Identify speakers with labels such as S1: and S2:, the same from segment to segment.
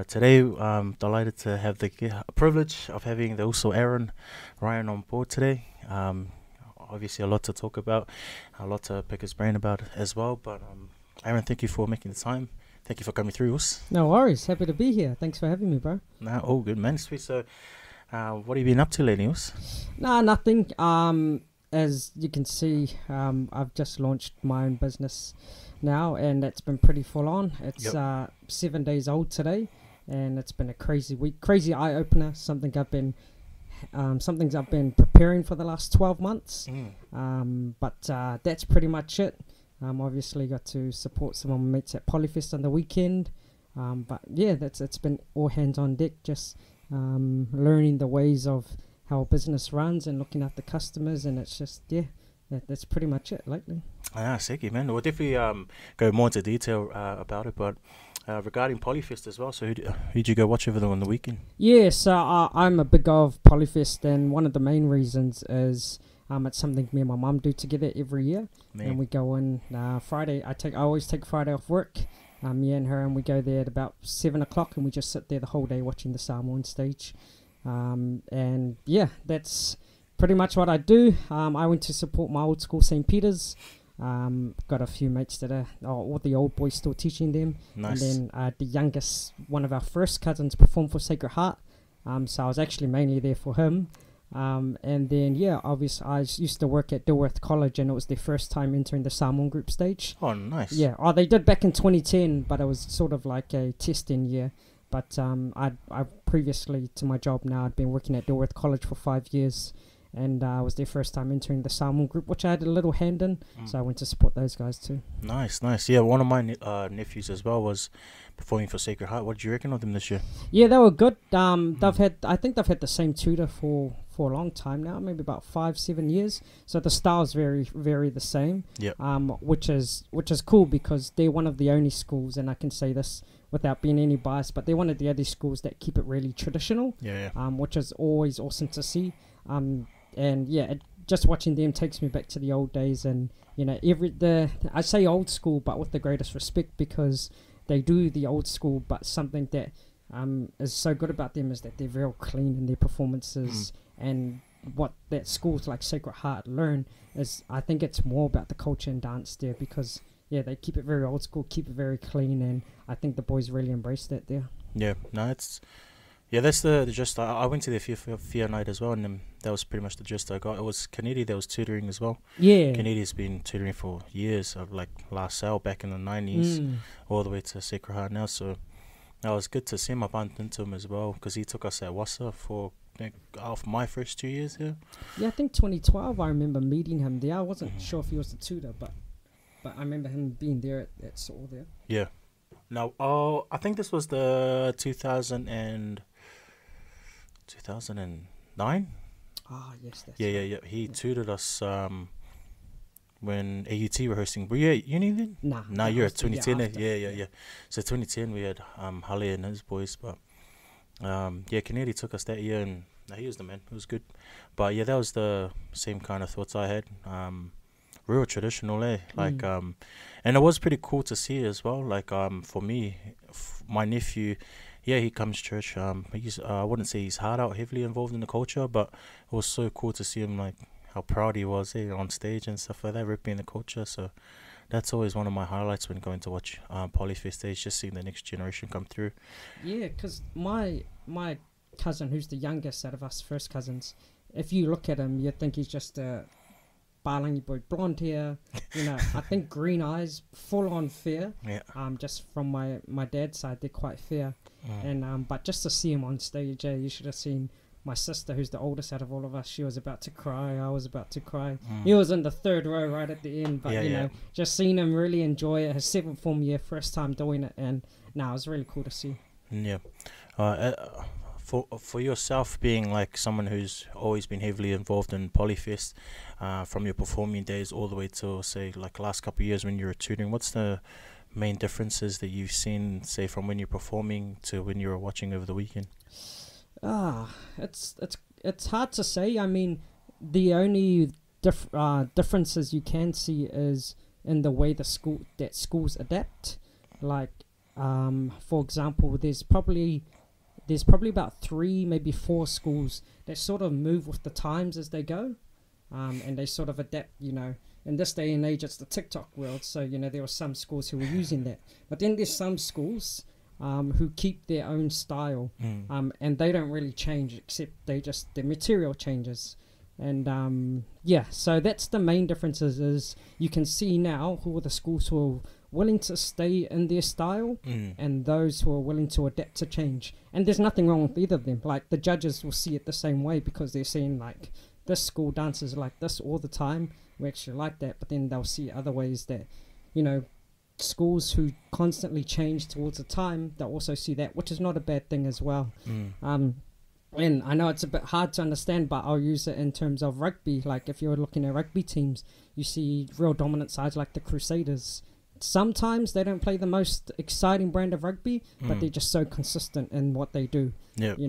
S1: Today, I'm delighted to have the privilege of having also Aaron Ryan on board today. Obviously, a lot to talk about, a lot to pick his brain about as well. But Aaron, thank you for making the time. Thank you for coming through us.
S2: No worries. Happy to be here. Thanks for having me, bro.
S1: Nah, all good, man. Sweet. So, what have you been up to lately, us?
S2: Nah, nothing. As you can see, I've just launched my own business now, and it's been pretty full on. It's 7 days old today, and it's been a crazy week, crazy eye opener. Something I've been preparing for the last 12 months. But that's pretty much it. Obviously got to support some of my mates at Polyfest on the weekend. But yeah, it's been all hands on deck, just learning the ways of how a business runs and looking after customers, and it's just that's pretty much it lately.
S1: Sicky, man. We'll definitely go more into detail about it, but regarding Polyfest as well, so who'd you go watch over there on the weekend?
S2: Yeah, so I'm a big guy of Polyfest, and one of the main reasons is it's something me and my mum do together every year. Man. And we go in Friday. I always take Friday off work. Me and her, and we go there at about 7 o'clock, and we just sit there the whole day watching the Samoan stage. And yeah, that's pretty much what I do. I went to support my old school, St. Peter's. Got a few mates that are all the old boys still teaching them.
S1: Nice.
S2: And then the youngest, one of our first cousins, performed for Sacred Heart. So I was actually mainly there for him. And then obviously I used to work at Dilworth College, and it was their first time entering the Samoan group stage.
S1: Oh, nice.
S2: Yeah. Oh, they did back in 2010, but it was sort of like a testing year. But I previously to my job now, I'd been working at Dilworth College for 5 years. And it was their first time entering the Samoan group, which I had a little hand in. So I went to support those guys too.
S1: Nice. Yeah, one of my nephews as well was performing for Sacred Heart. What did you reckon of them this year?
S2: Yeah, they were good. I think they've had the same tutor for a long time now, maybe about 5-7 years. So the style's very the same.
S1: Yeah.
S2: Which is cool, because they're one of the only schools, and I can say this without being any bias, but they're one of the only schools that keep it really traditional.
S1: Yeah.
S2: Which is always awesome to see. And yeah, just watching them takes me back to the old days, and I say old school, but with the greatest respect, because they do the old school. But something that is so good about them is that they're real clean in their performances, and what that schools like Sacred Heart learn is, I think it's more about the culture and dance there, because they keep it very old school, keep it very clean, and I think the boys really embrace that there.
S1: That's the gist. I went to their fear night as well, and that was pretty much the gist I got. It was Kennedy that was tutoring as well.
S2: Yeah.
S1: Kennedy's been tutoring for years, of like last sale back in the 90s, all the way to Sacred Heart now. So that was good to see him. I bumped into him as well, because he took us at Wassa for my first 2 years here.
S2: Yeah, I think 2012 I remember meeting him there. I wasn't sure if he was the tutor, but I remember him being there at Saul there. Yeah.
S1: Now, I think this was the 2009?
S2: Ah, yes, that's
S1: right. Yeah. He tutored us when AUT were hosting. Were you at uni then?
S2: Nah,
S1: you're at 2010. Yeah. So 2010 we had Halle and his boys, but Kennedy took us that year, and he was the man. It was good. But yeah, that was the same kind of thoughts I had. Real traditional, like and it was pretty cool to see as well. Like for me, my nephew, he comes to church. I wouldn't say he's hard out, heavily involved in the culture, but it was so cool to see him, like how proud he was on stage and stuff like that, ripping the culture. So that's always one of my highlights when going to watch Polyfest stage, just seeing the next generation come through.
S2: Yeah, because my cousin, who's the youngest out of us first cousins, if you look at him, you'd think he's just a Balangi boy, blonde hair, I think green eyes, full on fair.
S1: Yeah.
S2: Just from my dad's side, they're quite fair. And but just to see him on stage, you should have seen my sister, who's the oldest out of all of us. She was about to cry. I was about to cry. He was in the third row right at the end, but just seeing him really enjoy it. His 7th form year, first time doing it, and it was really cool to see.
S1: Yeah. For yourself, being like someone who's always been heavily involved in Polyfest, from your performing days all the way to, say, like last couple of years when you were tutoring, what's the main differences that you've seen, say, from when you're performing to when you were watching over the weekend?
S2: It's hard to say. I mean, the only differences you can see is in the way schools adapt. Like For example, there's probably about 3, maybe 4 schools that sort of move with the times as they go, and they sort of adapt. In this day and age, it's the TikTok world, so there are some schools who are using that, but then there's some schools who keep their own style, and they don't really change, except their material changes. And so that's the main differences. Is you can see now who are the schools who are willing to stay in their style, and those who are willing to adapt to change. And there's nothing wrong with either of them. Like, the judges will see it the same way, because they're seeing, like, this school dances like this all the time, we actually like that. But then they'll see other ways that schools who constantly change towards the time, they'll also see that, which is not a bad thing as well. And I know it's a bit hard to understand, but I'll use it in terms of rugby. Like, if you're looking at rugby teams, you see real dominant sides like the Crusaders. Sometimes they don't play the most exciting brand of rugby, but they're just so consistent in what they do.
S1: Yep.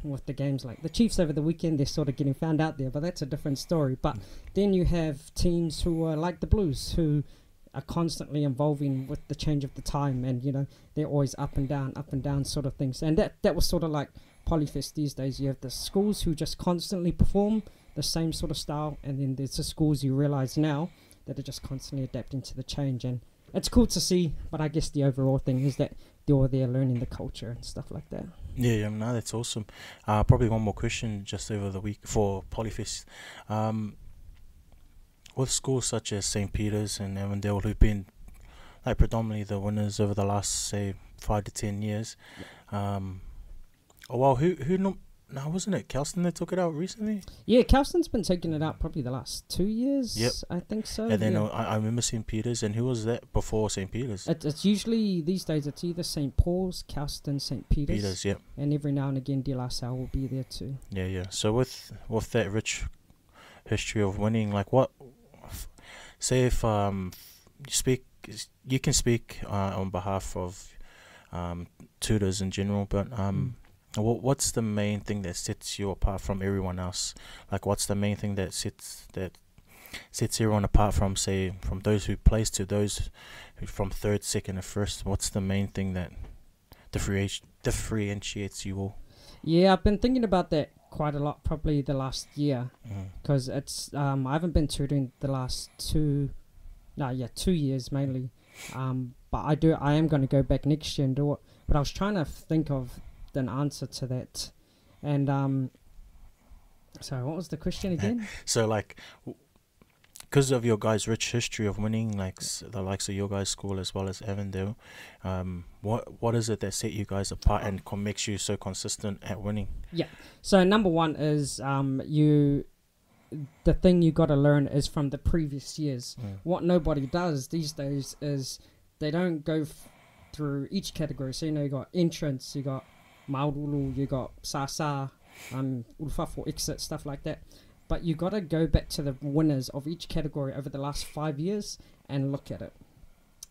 S2: With the games. Like the Chiefs over the weekend, they're sort of getting found out there, but that's a different story. But then you have teams who are like the Blues, who are constantly evolving with the change of the time, and they're always up and down sort of things. And that was sort of like Polyfest these days. You have the schools who just constantly perform the same sort of style, and then there's the schools you realize now that are just constantly adapting to the change. And it's cool to see, but I guess the overall thing is that they're all there learning the culture and stuff like that.
S1: Yeah, no, that's awesome. Probably one more question just over the week for Polyfest. With schools such as St. Peter's and Avondale, who've been like predominantly the winners over the last, say, 5 to 10 years, now wasn't it Kelston that took it out recently? Yeah,
S2: Kelston's been taking it out probably the last 2 years.
S1: Yep.
S2: I think so.
S1: And then I remember St. Peter's, and who was that before St. Peter's?
S2: It's usually, these days, it's either St. Paul's, Kelston, St. Peter's.
S1: Yep.
S2: And every now and again, De La Salle will be there too.
S1: Yeah. So with that rich history of winning, like say if you can speak on behalf of tutors in general, but what's the main thing that sets you apart from everyone else? Like, what's the main thing that sets everyone apart from, say, from those who place to those who from third, second, and first? What's the main thing that differentiates you all? Yeah,
S2: I've been thinking about that quite a lot, probably the last year, because it's I haven't been tutoring the last 2 years mainly, but I am going to go back next year and do it. But I was trying to think of an answer to that, and so what was the question again?
S1: So, like, because of your guys' rich history of winning, like the likes of your guys' school as well as Avondale, what is it that set you guys apart and makes you so consistent at winning? Yeah.
S2: So number one is the thing you got to learn is from the previous years. What nobody does these days is they don't go through each category. So you got entrance, you got Maurulu, you got Sasa, Ulfafo exit, stuff like that. But you got to go back to the winners of each category over the last 5 years and look at it.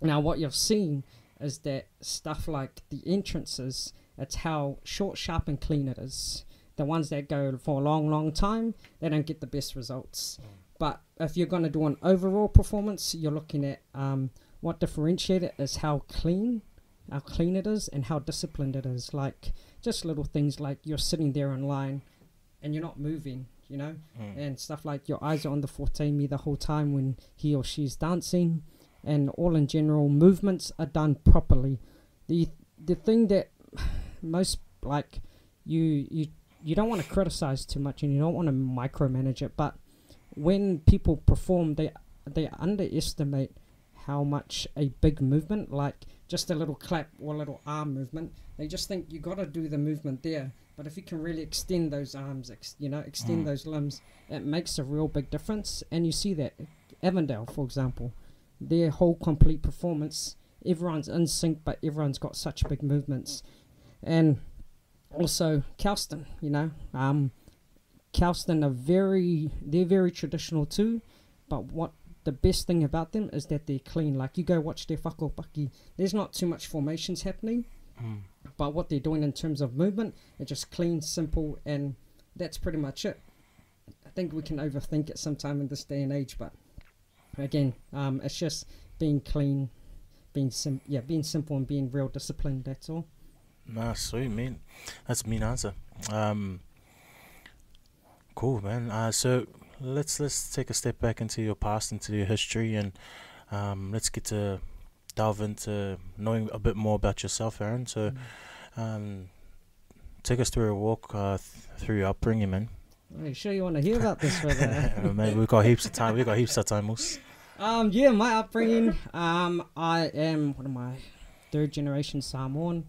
S2: Now, what you've seen is that stuff like the entrances, it's how short, sharp, and clean it is. The ones that go for a long, long time, they don't get the best results. But if you're going to do an overall performance, you're looking at what differentiates it is how clean it is and how disciplined it is. Like, just little things like you're sitting there in line and you're not moving, and stuff like your eyes are on the forte the whole time when he or she's dancing, and all in general movements are done properly. The thing that most, like, you don't want to criticize too much and you don't want to micromanage it, but when people perform, they underestimate how much a big movement, like just a little clap or a little arm movement, they just think you got to do the movement there. But if you can really extend those arms, extend those limbs, it makes a real big difference. And you see that Avondale, for example, their whole complete performance, everyone's in sync, but everyone's got such big movements. And also Kelston, Kelston they're very traditional too, but what the best thing about them is that they're clean. Like, you go watch their whakopaki, there's not too much formations happening, but what they're doing in terms of movement, it's just clean, simple, and that's pretty much it. I think we can overthink it sometime in this day and age, but again, it's just being clean, being simple and being real disciplined. That's all.
S1: Nah, sweet, man. That's a mean answer. Cool, man. So let's take a step back into your past, into your history, and let's get to delve into knowing a bit more about yourself, Aaron. So, take us through a walk through your upbringing, man.
S2: Are you sure you want to hear about this, brother?
S1: Man, we've got heaps of time. We've got heaps of time, Moose.
S2: Yeah, my upbringing. I am third generation Samoan.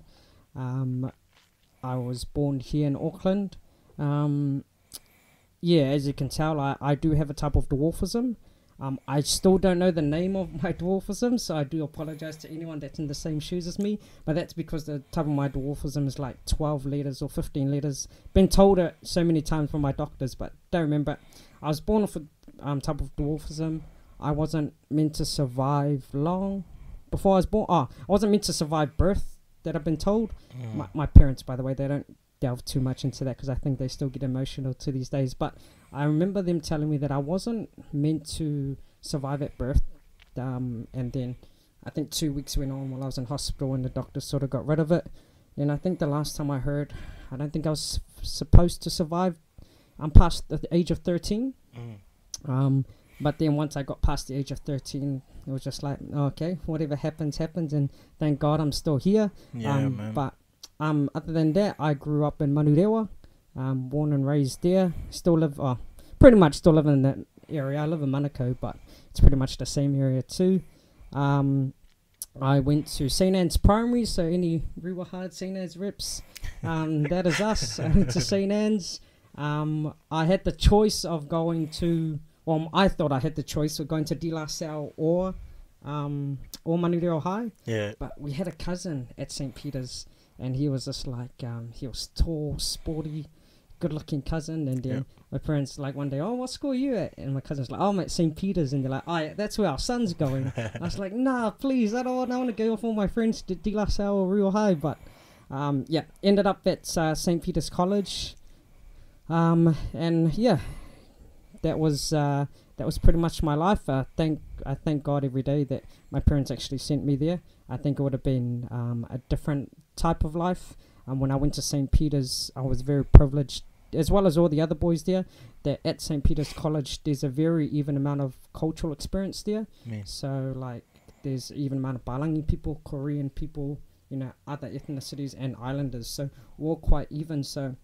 S2: I was born here in Auckland. Yeah, as you can tell, I do have a type of dwarfism. I still don't know the name of my dwarfism, so I do apologize to anyone that's in the same shoes as me. But that's because the type of my dwarfism is like 12 letters or 15 letters. Been told it so many times from my doctors, but don't remember. I was born with a type of dwarfism. I wasn't meant to survive long before I was born. I wasn't meant to survive birth, that I've been told. My parents, by the way, they don't delve too much into that because I think they still get emotional to these days. But I remember them telling me that I wasn't meant to survive at birth. And then I think 2 weeks went on while I was in hospital and the doctors sort of got rid of it. And I think the last time I heard, I don't think I was supposed to survive. I'm past the age of 13. But then once I got past the age of 13, it was just like, okay, whatever happens, happens. And thank God I'm still here.
S1: Yeah, man.
S2: But other than that, I grew up in Manurewa, born and raised there. Pretty much still live in that area. I live in Manukau, but it's pretty much the same area too. I went to St. Anne's Primary, so any Riwahard St. Anne's reps, that is us. I went to St. Anne's. I had the choice of going to, I thought I had the choice of going to De La Salle or Manurewa High.
S1: Yeah.
S2: But we had a cousin at St. Peter's, and he was just like, he was tall, sporty, good-looking cousin. And then my parents, like, one day, what school are you at? And my cousin's like, I'm at St. Peter's. And they're like, yeah, that's where our son's going. I was like, nah, please, I don't want to go with all my friends to De La Salle or Rio High. But, ended up at St. Peter's College. And, yeah, that was pretty much my life. I thank God every day that my parents actually sent me there. I think it would have been a different type of life. When I went to St. Peter's, I was very privileged, as well as all the other boys there, that at St. Peter's College, there's a very even amount of cultural experience there. So, like, there's even amount of Balangi people, Korean people, other ethnicities and islanders. So, we're all quite even. So,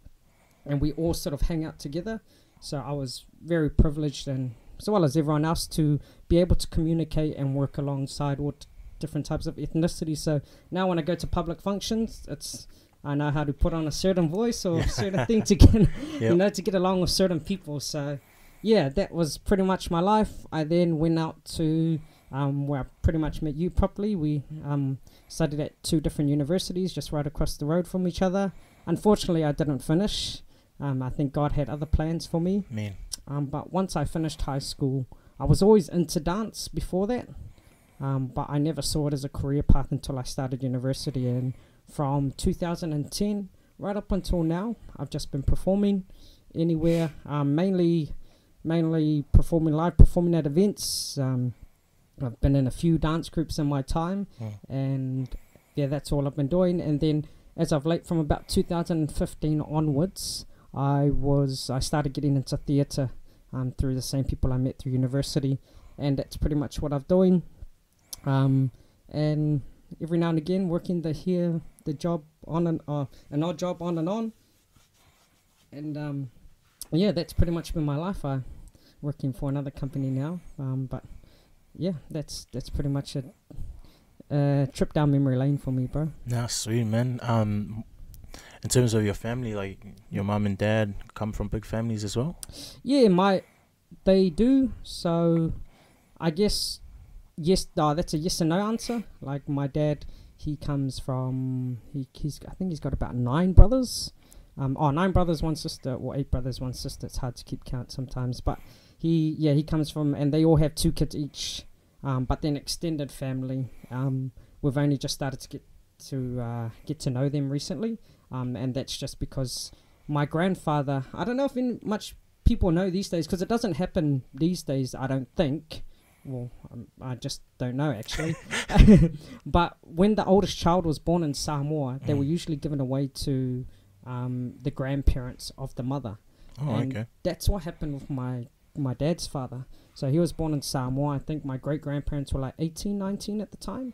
S2: and we all sort of hang out together. So, I was very privileged, and as well as everyone else, to be able to communicate and work alongside all different types of ethnicity. So now when I go to public functions, I know how to put on a certain voice or a certain thing to get to get along with certain people. So yeah, that was pretty much my life. I then went out to where I pretty much met you properly. We studied at 2 different universities just right across the road from each other. Unfortunately, I didn't finish. I think God had other plans for me. But once I finished high school, I was always into dance before that. But I never saw it as a career path until I started university. And from 2010 right up until now, I've just been performing anywhere, mainly performing live, performing at events. I've been in a few dance groups in my time, and yeah, that's all I've been doing. And then as of late, from about 2015 onwards, I started getting into theatre through the same people I met through university, and that's pretty much what I'm doing. And every now and again working the job on an odd job on and on. And yeah, that's pretty much been my life. I'm working for another company now. But yeah, that's pretty much a trip down memory lane for me, bro.
S1: Nah, sweet, man. In terms of your family, like your mom and dad come from big families as well?
S2: Yeah, they do. So I guess yes, that's a yes and no answer. Like my dad, he comes from I think he's got about 9 brothers. 9 brothers, 1 sister, or 8 brothers, 1 sister. It's hard to keep count sometimes, but he comes from, and they all have 2 kids each. But then extended family, we've only just started to get to know them recently, and that's just because my grandfather, I don't know if much people know these days, because it doesn't happen these days, I don't think. Well, I just don't know actually. But when the oldest child was born in Samoa, they were usually given away to the grandparents of the mother.
S1: Oh,
S2: and
S1: okay.
S2: that's what happened with my dad's father. So he was born in Samoa. I think my great-grandparents were like 18, 19 at the time.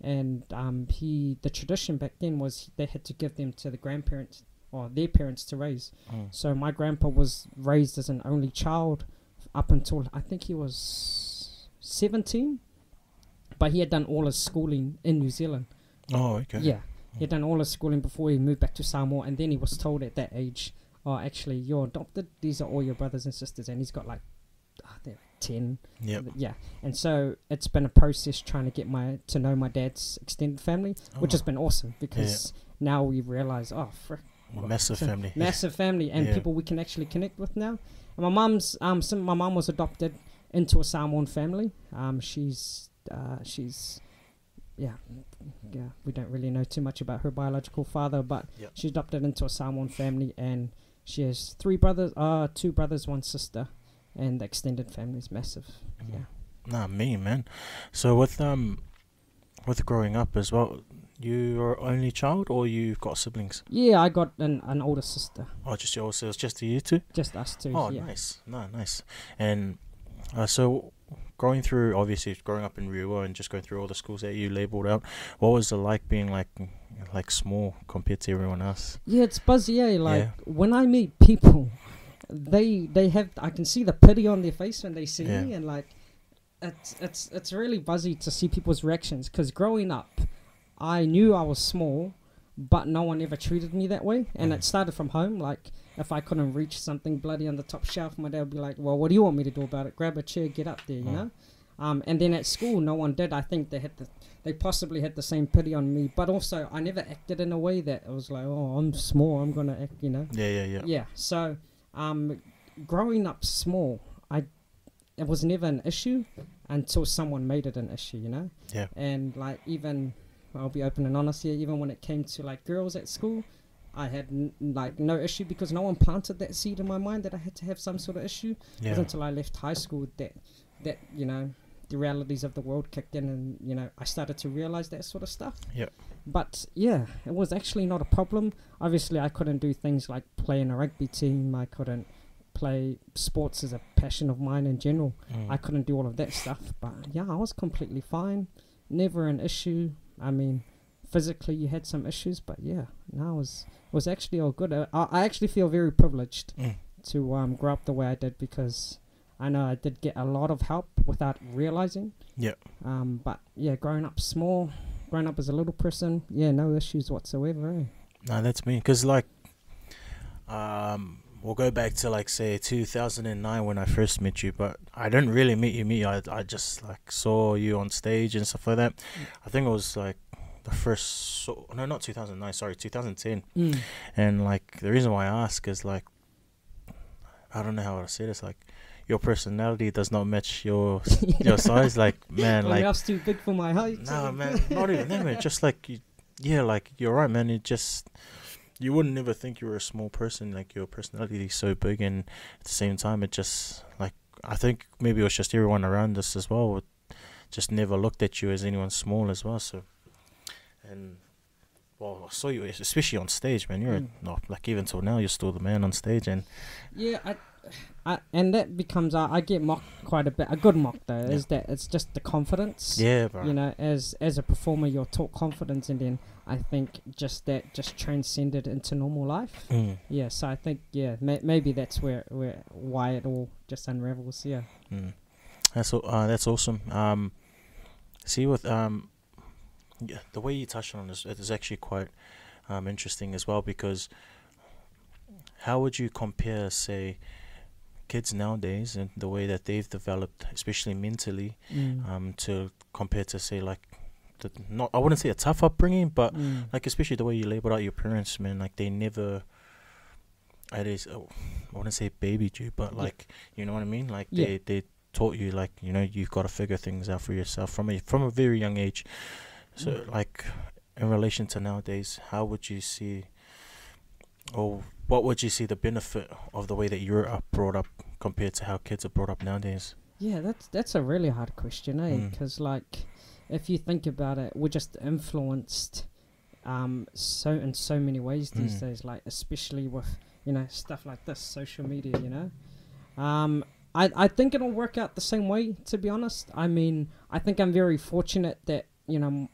S2: And the tradition back then was they had to give them to the grandparents or their parents to raise. So my grandpa was raised as an only child up until I think he was 17, but he had done all his schooling in New Zealand.
S1: Oh, okay.
S2: Yeah, he had done all his schooling before he moved back to Samoa, and then he was told at that age, oh, actually, you're adopted. These are all your brothers and sisters, and he's got like, they're like 10.
S1: Yep.
S2: Yeah, and so it's been a process trying to get to know my dad's extended family, which has been awesome because now we realize, oh, frick.
S1: Massive family.
S2: Massive family, and people we can actually connect with now. And my mum's, my mum was adopted into a Samoan family. She's we don't really know too much about her biological father, but she's adopted into a Samoan family, and she has 2 brothers, 1 sister, and the extended family is massive. Yeah.
S1: Nah, me, man. So with growing up as well, you're only child or you've got siblings?
S2: Yeah, I got an older sister.
S1: Oh, just your older sister, it's just you two?
S2: Just us two.
S1: Oh,
S2: yeah.
S1: nice. No, nice. And so growing up in Riua and just going through all the schools that you labelled out, what was it like being like small compared to everyone else?
S2: Yeah, it's buzzy, when I meet people, they have, I can see the pity on their face when they see me, and like it's really buzzy to see people's reactions, because growing up I knew I was small, but no one ever treated me that way, and it started from home. Like if I couldn't reach something bloody on the top shelf, my dad would be like, well, what do you want me to do about it? Grab a chair, get up there, you know. And then at school no one did. I think they possibly had the same pity on me, but also I never acted in a way that it was like, oh, I'm small, I'm gonna act, you know. Yeah, so growing up small, it was never an issue until someone made it an issue, you know. And like, even I'll be open and honest here, even when it came to like girls at school, I had no issue, because no one planted that seed in my mind that I had to have some sort of issue. It was until I left high school that you know, the realities of the world kicked in, and you know, I started to realize that sort of stuff. But yeah, it was actually not a problem. Obviously I couldn't do things like play in a rugby team, I couldn't play sports as a passion of mine in general. I couldn't do all of that stuff, but yeah, I was completely fine, never an issue. I mean, physically you had some issues, but yeah, no, it was actually all good. I actually feel very privileged to grow up the way I did, because I know I did get a lot of help without realizing. But yeah, growing up as a little person, yeah, no issues whatsoever.
S1: No, that's me, because like we'll go back to like say 2009 when I first met you, but I didn't really meet you. I just like saw you on stage and stuff like that. I think it was like the first, no, not 2009, sorry, 2010. And like the reason why I ask is like, I don't know how to say this, like your personality does not match your size. Like, man,
S2: well,
S1: like
S2: you're too big for my height.
S1: No, man, not even that, man. Just like like you're right, man. You wouldn't never think you were a small person. Like your personality is so big, and at the same time, it just like, I think maybe it was just everyone around us as well, just never looked at you as anyone small as well. So, and well, I saw you especially on stage, man. You're not like, even till now, you're still the man on stage, and
S2: yeah, and that becomes I get mocked quite a bit. A good mock though is that it's just the confidence.
S1: Yeah, bro.
S2: You know, as a performer, you're taught confidence, and then I think just transcended into normal life. Yeah, so I think maybe that's why it all just unravels. Yeah.
S1: That's awesome. See, with the way you touched on this, it is actually quite interesting as well, because how would you compare, say, kids nowadays and the way that they've developed, especially mentally, to compare to, say, like, I wouldn't say a tough upbringing, but like especially the way you labeled out your parents, man, like they never, I wouldn't say babied you, but like, you know what I mean, like they taught you, like, you know, you've got to figure things out for yourself from a very young age. So like, in relation to nowadays, how would you see, or what would you see the benefit of the way that you're brought up compared to how kids are brought up nowadays?
S2: Yeah, that's a really hard question, eh? Because like, if you think about it, we're just influenced, so in so many ways these days. Like, especially with stuff like this, social media. I think it'll work out the same way. To be honest, I mean, I think I'm very fortunate that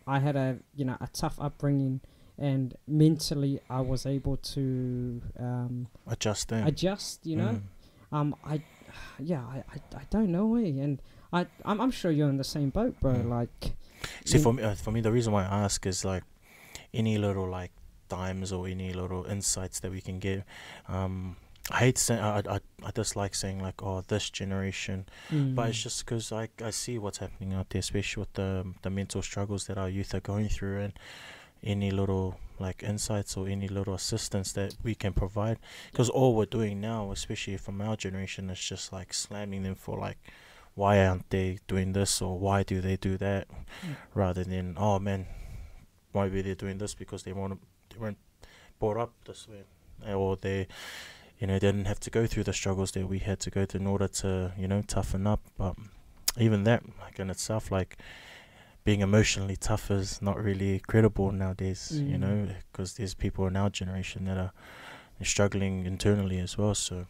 S2: I had a tough upbringing, and mentally I was able to
S1: adjust.
S2: I don't know, and I'm sure you're in the same boat, bro. Like,
S1: see, for me, the reason why I ask is like any little like dimes or any little insights that we can get. I hate saying, I dislike saying like, oh, this generation, but it's just because I see what's happening out there, especially with the mental struggles that our youth are going through, and any little like insights or any little assistance that we can provide, because all we're doing now, especially from our generation, is just like slamming them for like, why aren't they doing this, or why do they do that, rather than, oh man, maybe they're doing this because they weren't brought up this way, or they didn't have to go through the struggles that we had to go through in order to toughen up. But even that, like in itself, like being emotionally tough is not really credible nowadays, because there's people in our generation that are struggling internally as well. So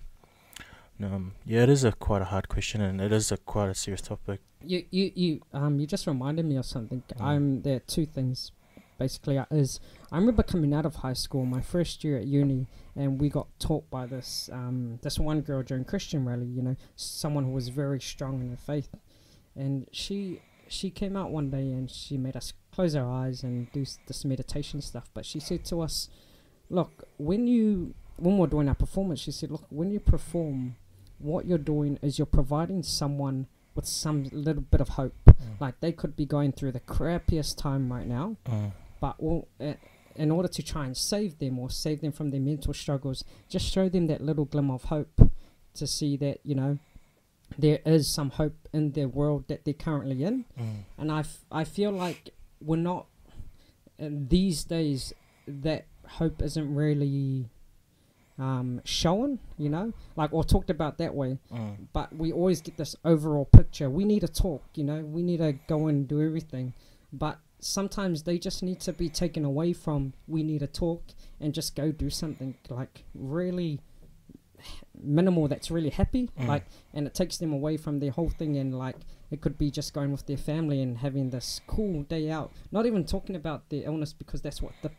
S1: it is quite a hard question, and it is quite a serious topic.
S2: You just reminded me of something. There are two things basically. I remember coming out of high school, my first year at uni, and we got taught by this one girl during Christian rally, someone who was very strong in her faith, and she came out one day and she made us close our eyes and do this meditation stuff. But she said to us, look, when we're doing our performance, she said, look, when you perform, what you're doing is you're providing someone with some little bit of hope. Like, they could be going through the crappiest time right now, but in order to try and save them, or save them from their mental struggles, just show them that little glimmer of hope, to see that there is some hope in the world that they're currently in. And I feel like we're not, these days, that hope isn't really shown, like, or talked about that way. But we always get this overall picture. We need to talk, we need to go and do everything, but sometimes they just need to be taken away from we need to talk and just go do something like really minimal that's really happy, like, and it takes them away from their whole thing. And like, it could be just going with their family and having this cool day out, not even talking about their illness, because that's what the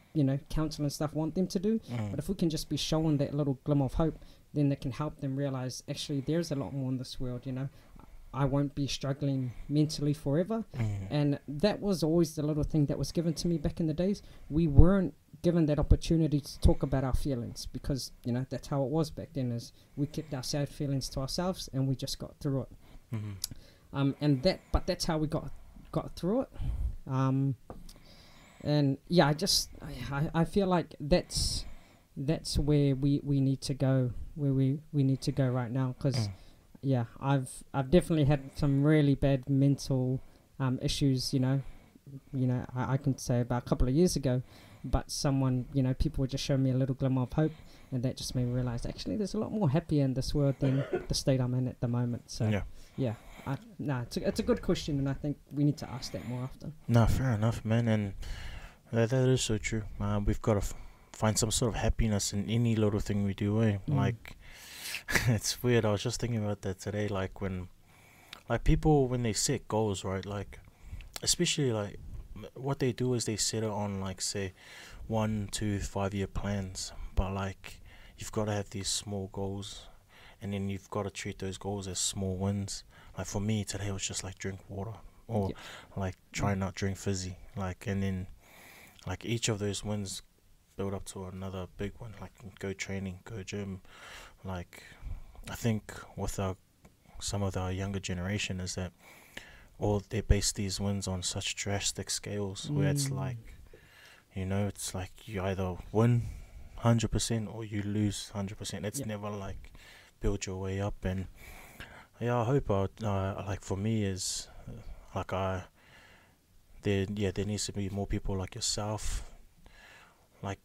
S2: counsel and stuff want them to do. But if we can just be showing that little glimmer of hope, then it can help them realize, actually, there's a lot more in this world. I won't be struggling mentally forever. And that was always the little thing that was given to me back in the days. We weren't given that opportunity to talk about our feelings, because that's how it was back then, is we kept our sad feelings to ourselves and we just got through it. But that's how we got through it. And yeah, I feel like that's where we need to go, where we need to go right now, because yeah, I've definitely had some really bad mental issues, I can say about a couple of years ago, but people would just show me a little glimmer of hope, and that just made me realize, actually, there's a lot more happier in this world than the state I'm in at the moment. So it's a good question, and I think we need to ask that more often.
S1: No, fair enough, man, and that is so true. We've got to find some sort of happiness in any little thing we do, like. It's weird. I was just thinking about that today. Like, when people, when they set goals, right? Like, especially like what they do is they set it on, like, say 1, 2, 5 year plans. But like, you've got to have these small goals, and then you've got to treat those goals as small wins. Like, for me today, it was just like drink water, or like try not drink fizzy. Like, and then like each of those wins build up to another big one. Like, go training, go gym. Like, I think with some of our younger generation is that they base these wins on such drastic scales, where it's like, it's like you either win 100% or you lose 100%. It's never like build your way up. And yeah, I hope like, for me is like, there needs to be more people like yourself, like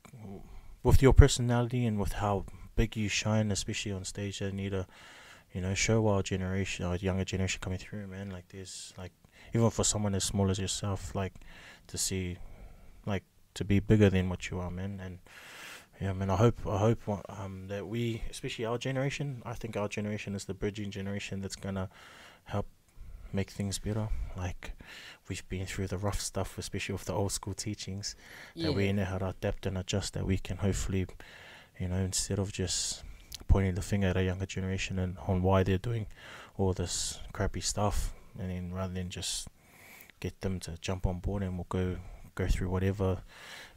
S1: with your personality and with how big you shine, especially on stage. They need to you know, show our generation, our younger generation coming through, man. Like there's like, even for someone as small as yourself, like to see, like to be bigger than what you are, man. And yeah, man, I hope that we, especially our generation, I think our generation is the bridging generation that's gonna help make things better. Like we've been through the rough stuff, especially with the old school teachings, that we know how to adapt and adjust, that we can hopefully, you know, instead of just pointing the finger at a younger generation and on why they're doing all this crappy stuff, and then rather than just get them to jump on board and we'll go through whatever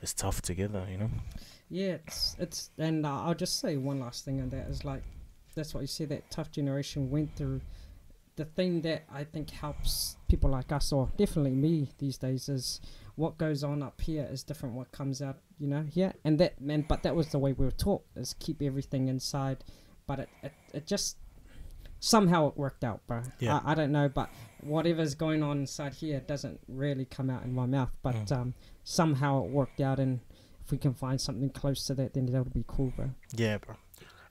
S1: is tough together, you know.
S2: Yeah, it's and I'll just say one last thing on that is like, that's what you see that tough generation went through. The thing that I think helps people like us, or definitely me these days, is what goes on up here is different what comes out, you know, here. And but that was the way we were taught, is keep everything inside. But it just somehow it worked out, bro.
S1: Yeah.
S2: I don't know, but whatever's going on inside here doesn't really come out in my mouth. But somehow it worked out, and if we can find something close to that, then that would be cool, bro.
S1: Yeah, bro.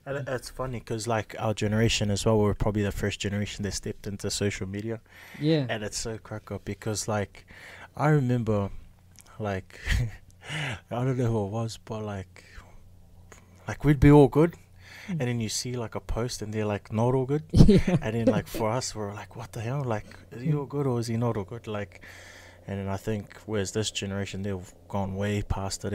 S1: And it's funny because like our generation as well, we're probably the first generation that stepped into social media.
S2: Yeah.
S1: And it's so crack up because like I remember like I don't know who it was, but like we'd be all good, and then you see like a post and they're like not all good.
S2: Yeah.
S1: And then like for us we're like, what the hell, like is he all good or is he not all good? Like, and then I think whereas this generation, they've gone way past it.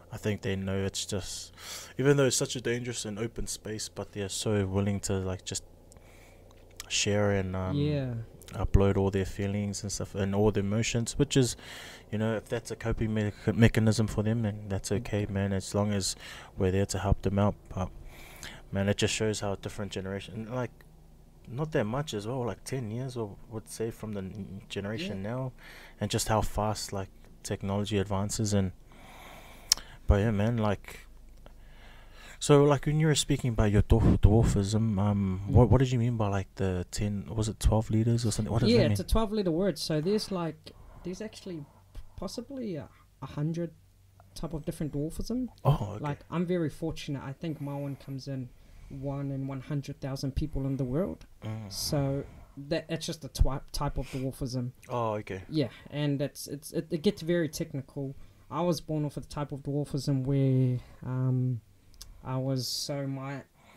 S1: I think they know it's just, even though it's such a dangerous and open space, but they're so willing to like just share and upload all their feelings and stuff and all their emotions, which is, you know, if that's a coping mechanism for them, then that's okay, man, as long as we're there to help them out. But man, it just shows how a different generation, like not that much as well, like 10 years, or would say, from the generation now, and just how fast like technology advances. And but yeah, man, like, so like when you were speaking about your dwarfism, what did you mean by like the 10, was it 12 liters or something? What does that mean?
S2: It's a 12-liter word. So there's actually possibly 100 type of different dwarfism.
S1: Oh, okay.
S2: Like, I'm very fortunate. I think my one comes in 1 in 100,000 people in the world. So it's just a type of dwarfism.
S1: Oh, okay.
S2: Yeah, and it gets very technical. I was born with a type of dwarfism where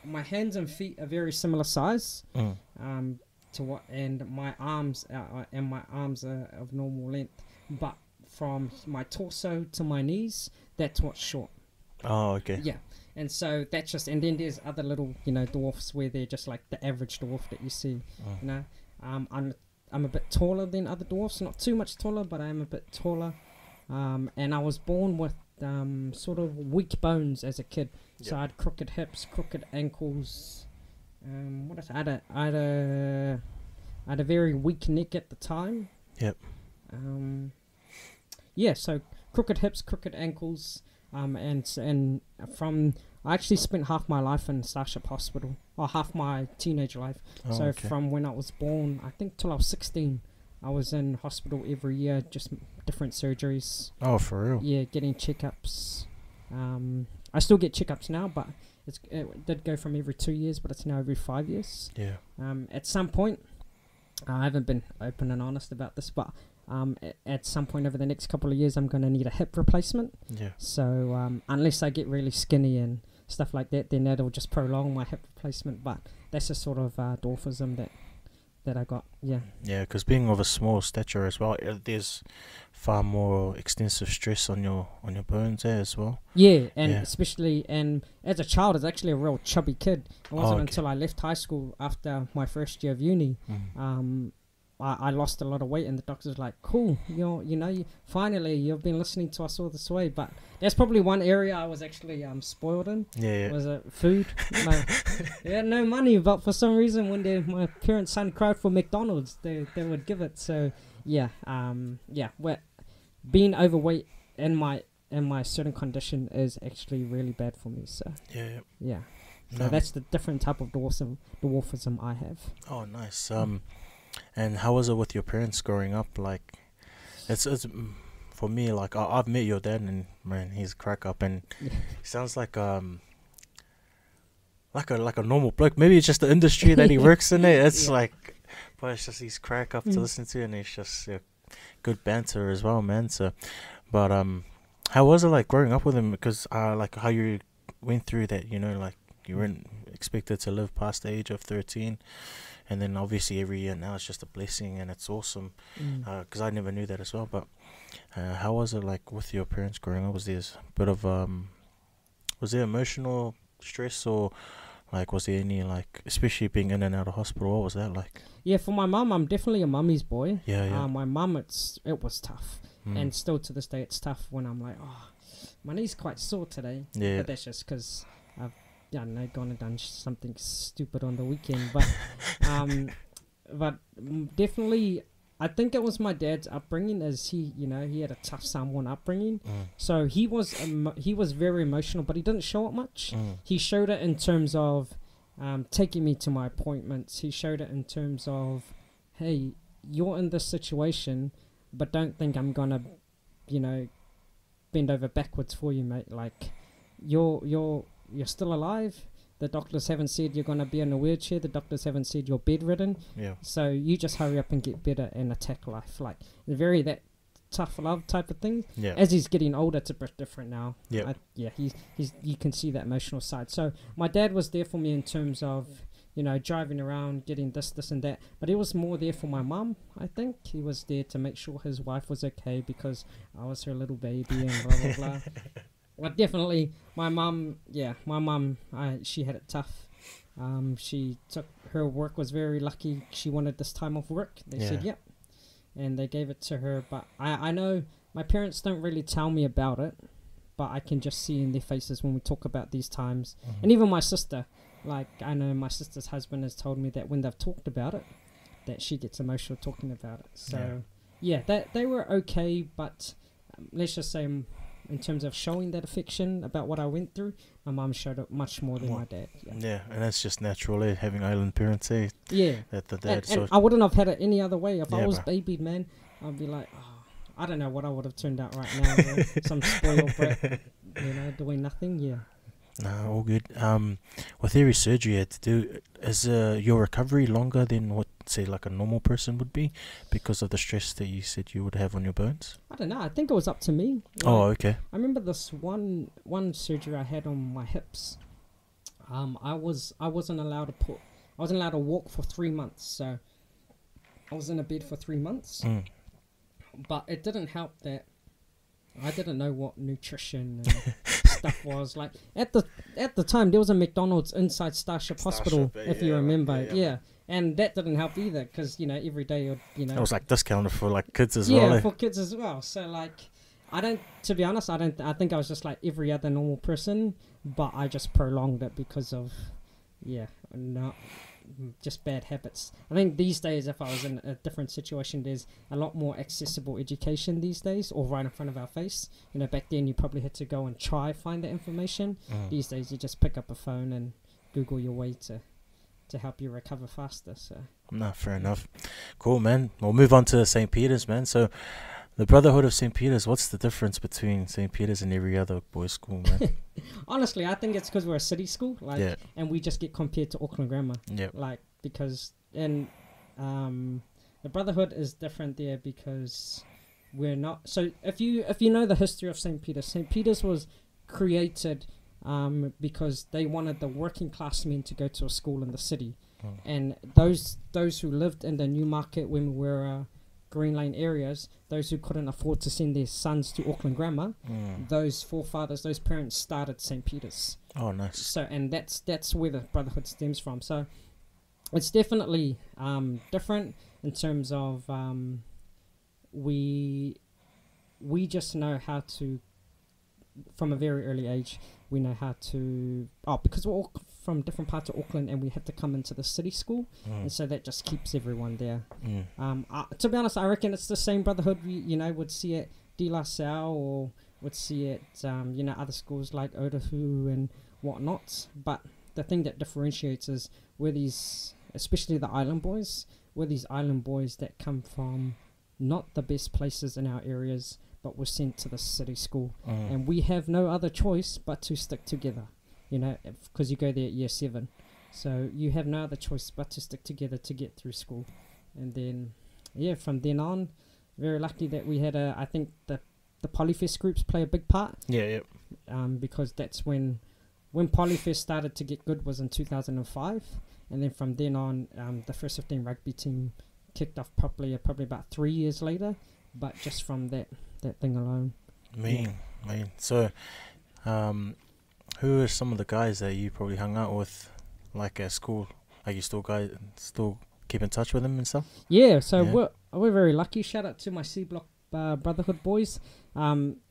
S2: my hands and feet are very similar size to what, and my arms are of normal length, but from my torso to my knees, that's what's short.
S1: Oh, okay.
S2: Yeah, and so that's just, and then there's other little, you know, dwarfs where they're just like the average dwarf that you see. You know, I'm a bit taller than other dwarfs, not too much taller, but I am a bit taller. And I was born with sort of weak bones as a kid. So I had crooked hips, crooked ankles. I had a very weak neck at the time.
S1: Yep.
S2: So crooked hips, crooked ankles. And from, I actually spent half my life in Starship Hospital, or half my teenage life. From when I was born, I think till I was 16. I was in hospital every year, just different surgeries. Oh, for real? Yeah, getting checkups. I still get checkups now, but it did go from every 2 years, but it's now every 5 years. Yeah. At some point, I haven't been open and honest about this, but at some point over the next couple of years, I'm going to need a hip replacement. Yeah. So unless I get really skinny and stuff like that, then that'll just prolong my hip replacement. But that's a sort of dwarfism that I got. Yeah, because being of a small stature as well, there's far more extensive stress on your bones there as well. Especially, and as a child, I was actually a real chubby kid. It wasn't until I left high school after my first year of uni, I lost a lot of weight, and the doctor's like, cool, finally you've been listening to us all this way. But that's probably one area I was actually spoiled in. Was it food? They had no money, but for some reason when my parents' son cried for McDonald's, they would give it. So being overweight in my certain condition is actually really bad for me. So so that's the different type of dwarfism I have. Oh, nice. And how was it with your parents growing up? Like, it's for me, like, I've met your dad, and man, he's a crack up, and he sounds like
S1: like a normal bloke. Maybe it's just the industry that he works in. It's
S2: Yeah.
S1: like, but it's just he's crack up to listen to, and he's just good banter as well, man. So, but how was it like growing up with him? Because like how you went through that, like you weren't expected to live past the age of 13, and then obviously every year now it's just a blessing and it's awesome. Because I never knew that as well. But how was it like with your parents growing up? Was there a bit of was there emotional stress, or like was there any, like, especially being in and out of hospital, what was that like?
S2: Yeah, for my mum, I'm definitely a mummy's boy.
S1: Yeah.
S2: My mum, it was tough, and still to this day, it's tough when I'm like, oh, my knee's quite sore today.
S1: Yeah.
S2: But that's just because I've, I don't know, gone and done something stupid on the weekend. But, definitely, I think it was my dad's upbringing, as he had a tough Samoan upbringing. So he was very emotional, but he didn't show it much. He showed it in terms of taking me to my appointments. He showed it in terms of, hey, you're in this situation, but don't think I'm gonna, bend over backwards for you, mate. Like, you're still alive. The doctors haven't said you're gonna be in a wheelchair. The doctors haven't said you're bedridden.
S1: Yeah.
S2: So you just hurry up and get better and attack life. Like, very that tough love type of thing.
S1: Yeah.
S2: As he's getting older, it's a bit different now.
S1: Yeah.
S2: He's you can see that emotional side. So my dad was there for me in terms of, driving around, getting this and that. But he was more there for my mum, I think. He was there to make sure his wife was okay because I was her little baby and blah, blah, blah. Well, definitely, my mum, she had it tough. Her work was very lucky. She wanted this time off work. They said, yep. And they gave it to her. But I know my parents don't really tell me about it, but I can just see in their faces when we talk about these times. And even my sister, like, I know my sister's husband has told me that when they've talked about it, that she gets emotional talking about it. So, they were okay, but let's just say, in terms of showing that affection about what I went through, my mum showed it much more than my dad.
S1: Yeah, and that's just natural, having island parents,
S2: Yeah.
S1: That the dad.
S2: And I wouldn't have had it any other way. If I was babied, man, I'd be like, oh, I don't know what I would have turned out right now. Some spoiled brat, doing nothing. Yeah.
S1: No, all good. With every surgery you had to do, is your recovery longer than what, say, like a normal person would be because of the stress that you said you would have on your bones?
S2: I don't know. I think it was up to me.
S1: Oh, okay.
S2: I remember this one surgery I had on my hips. I wasn't allowed to walk for 3 months. So I was in a bed for 3 months. But it didn't help that I didn't know what nutrition and stuff was. Like, at the time, there was a McDonald's inside Starship Hospital, if you remember. Yeah. And that didn't help either, because, every day it
S1: was like discounted for like kids as well.
S2: Yeah, for kids as well. So, like, to be honest, I think I was just like every other normal person, but I just prolonged it because of, just bad habits. I think these days, if I was in a different situation, there's a lot more accessible education these days, or right in front of our face. Back then you probably had to go and try find the information. These days you just pick up a phone and Google your way to help you recover faster. So
S1: no, fair enough. Cool, man. We'll move on to St. Peter's, man. So the Brotherhood of St. Peter's, what's the difference between St. Peter's and every other boys' school, man?
S2: Honestly, I think it's because we're a city school, and we just get compared to Auckland Grammar. Because the Brotherhood is different there because we're not. So if you know the history of St. Peter's was created because they wanted the working class men to go to a school in the city, and those who lived in the Newmarket when we were Green Lane areas, those who couldn't afford to send their sons to Auckland Grammar, those forefathers, those parents started St. Peter's.
S1: Oh, nice.
S2: So, and that's where the Brotherhood stems from. So it's definitely different in terms of we just know how to, from a very early age, we know how to, because we're all from different parts of Auckland and we have to come into the city school, and so that just keeps everyone there. To be honest, I reckon it's the same Brotherhood we would see at De La Salle, or would see at other schools like Otahu and whatnot. But the thing that differentiates is we're these, especially the island boys, we're these island boys that come from not the best places in our areas, but we're sent to the city school, and we have no other choice but to stick together. because you go there at year 7. So you have no other choice but to stick together to get through school. And then, from then on, very lucky that we had I think the Polyfest groups play a big part.
S1: Yeah.
S2: Because that's when Polyfest started to get good was in 2005. And then from then on, the first 15 rugby team kicked off probably about 3 years later. But just from that thing alone.
S1: Mean. So, who are some of the guys that you probably hung out with, like at school? Like you still keep in touch with them and stuff?
S2: Yeah, so we're very lucky. Shout out to my C Block Brotherhood boys.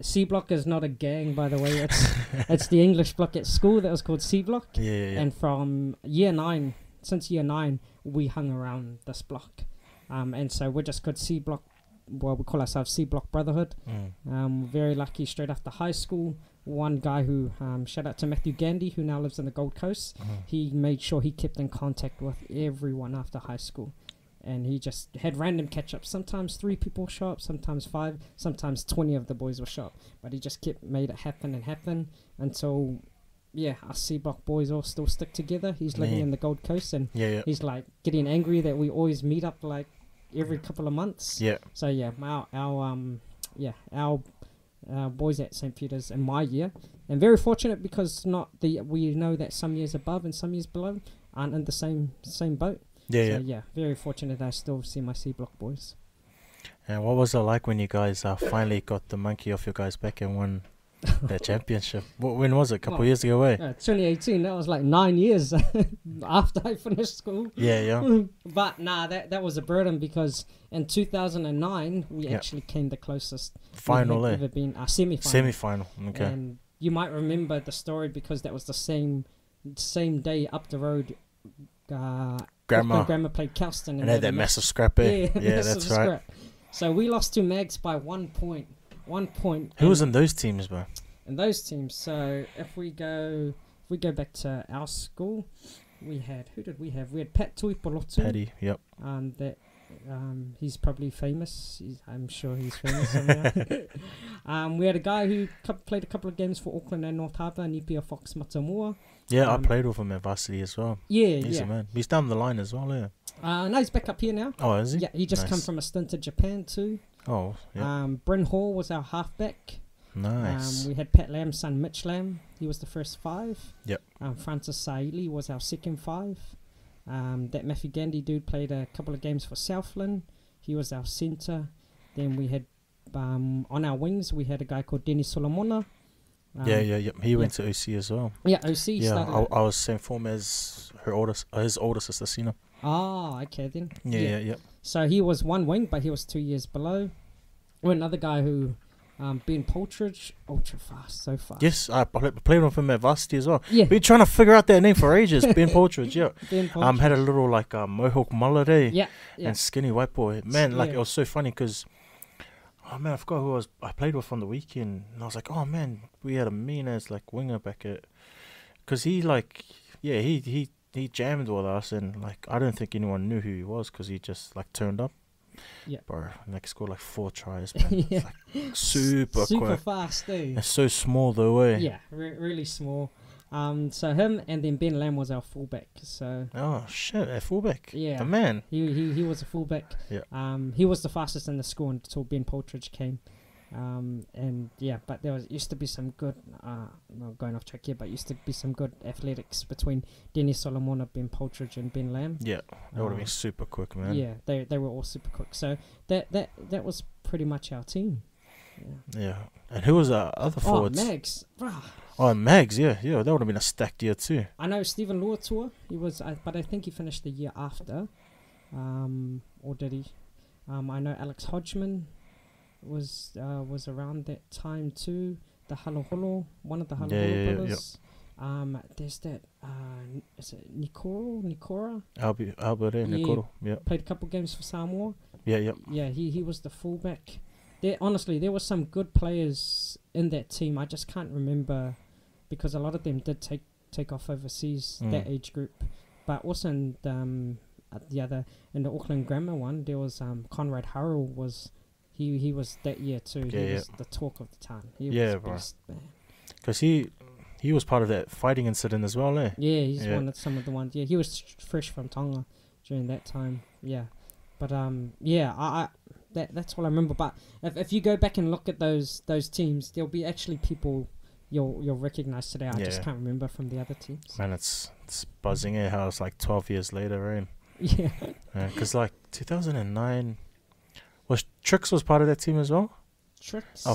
S2: C Block is not a gang, by the way. It's the English block at school that was called C Block.
S1: Yeah.
S2: And from since year 9, we hung around this block. And so we're just called C Block. Well, we call ourselves C Block Brotherhood. Very lucky. Straight after high school, one guy who shout out to Matthew Gandy, who now lives in the Gold Coast. He made sure he kept in contact with everyone after high school, and he just had random catch-ups. Sometimes 3 people show up, sometimes 5, sometimes 20 of the boys will show up, but he just made it happen until us C Block boys all still stick together. He's living in the Gold Coast, and he's like getting angry that we always meet up like every couple of months. So our boys at St. Peter's in my year, and very fortunate because we know that some years above and some years below aren't in the same boat. Very fortunate I still see my C Block boys.
S1: And what was it like when you guys finally got the monkey off your guys' back and won the championship? When was it? A couple years ago,
S2: 2018. That was like 9 years after I finished school. But that was a burden because in 2009 we actually came the closest.
S1: Final,
S2: ever been
S1: semi-final. Okay.
S2: And you might remember the story because that was the same day up the road. Grandma played Kelston
S1: and had that massive scrap. Yeah, that's right.
S2: So we lost to Mags by 1 point. 1 point.
S1: Who was in those teams, bro?
S2: In those teams. So if we go back to our school, who did we have? We had Pat Tuipolotu.
S1: Paddy, yep.
S2: He's probably famous. I'm sure he's famous somewhere. We had a guy who played a couple of games for Auckland and North Harbour, Nipia Fox Matamua.
S1: Yeah, I played with him at varsity as well. He's a man. He's down the line as well,
S2: no, he's back up here now.
S1: Oh, is he?
S2: Yeah, he just come from a stint to Japan too.
S1: Oh, yeah.
S2: Bryn Hall was our halfback.
S1: Nice.
S2: We had Pat Lamb's son, Mitch Lamb. He was the first 5.
S1: Yep.
S2: Francis Saili was our second 5. That Matthew Gandy dude played a couple of games for Southland. He was our centre. Then we had, on our wings, we had a guy called Dennis Solomona.
S1: He went to OC as well.
S2: Yeah, OC.
S1: Yeah, I was same form as his older sister, Sina.
S2: Ah, okay then.
S1: Yeah.
S2: So he was one wing, but he was 2 years below. Or another guy who, Ben Poltridge, ultra fast, so fast.
S1: Yes, I played with him at varsity as well.
S2: Yeah.
S1: We've been trying to figure out that name for ages. Ben Poltridge, yeah.
S2: Ben Poltridge.
S1: Had a little like mohawk mullet,
S2: Yeah.
S1: And skinny white boy. Man, it was so funny because, I forgot who I played with on the weekend. And I was like, oh man, we had a mean ass like winger back at, because he jammed with us, and like I don't think anyone knew who he was because he just like turned up.
S2: Yeah,
S1: bro, like scored like 4 tries, man. It's like super quick.
S2: fast, eh?
S1: It's so small though, eh?
S2: Yeah, really small. So him and then Ben Lamb was our fullback. So
S1: oh shit, a fullback.
S2: Yeah,
S1: the man.
S2: He was a fullback.
S1: Yeah.
S2: He was the fastest in the school until Ben Poltridge came. But there used to be some good, going off track here, but used to be some good athletics between Dennis Solomona, Ben Poltridge, and Ben Lamb.
S1: Yeah, that would have been super quick, man.
S2: Yeah, they were all super quick. So that was pretty much our team.
S1: Yeah. And who was our other forwards?
S2: Mags.
S1: Oh, Mags, yeah, that would have been a stacked year too.
S2: I know Stephen Luatua, but I think he finished the year after, or did he? I know Alex Hodgman was around that time too. The Haloholo, one of the Haloholo brothers. Yep. There's that. Is it Nikora?
S1: Albert Nikoro. Yeah.
S2: Played a couple games for Samoa.
S1: Yeah.
S2: Yeah, he was the fullback. There were some good players in that team. I just can't remember because a lot of them did take off overseas. That age group, but also in the Auckland Grammar one, there was Conrad Harrell was. He was that year too. He was the talk of the town. He was
S1: bro. Because he he was part of that fighting incident as well, eh?
S2: Yeah, he's one of some of the ones. Yeah, he was fresh from Tonga during that time. Yeah, but yeah, I that's what I remember. But if you go back and look at those teams, there'll be actually people you'll recognize today. I just can't remember from the other teams.
S1: Man, it's buzzing, eh? How it's like 12 years later, right?
S2: Yeah.
S1: Because like 2009, Trix was part of that team as well.
S2: Trix.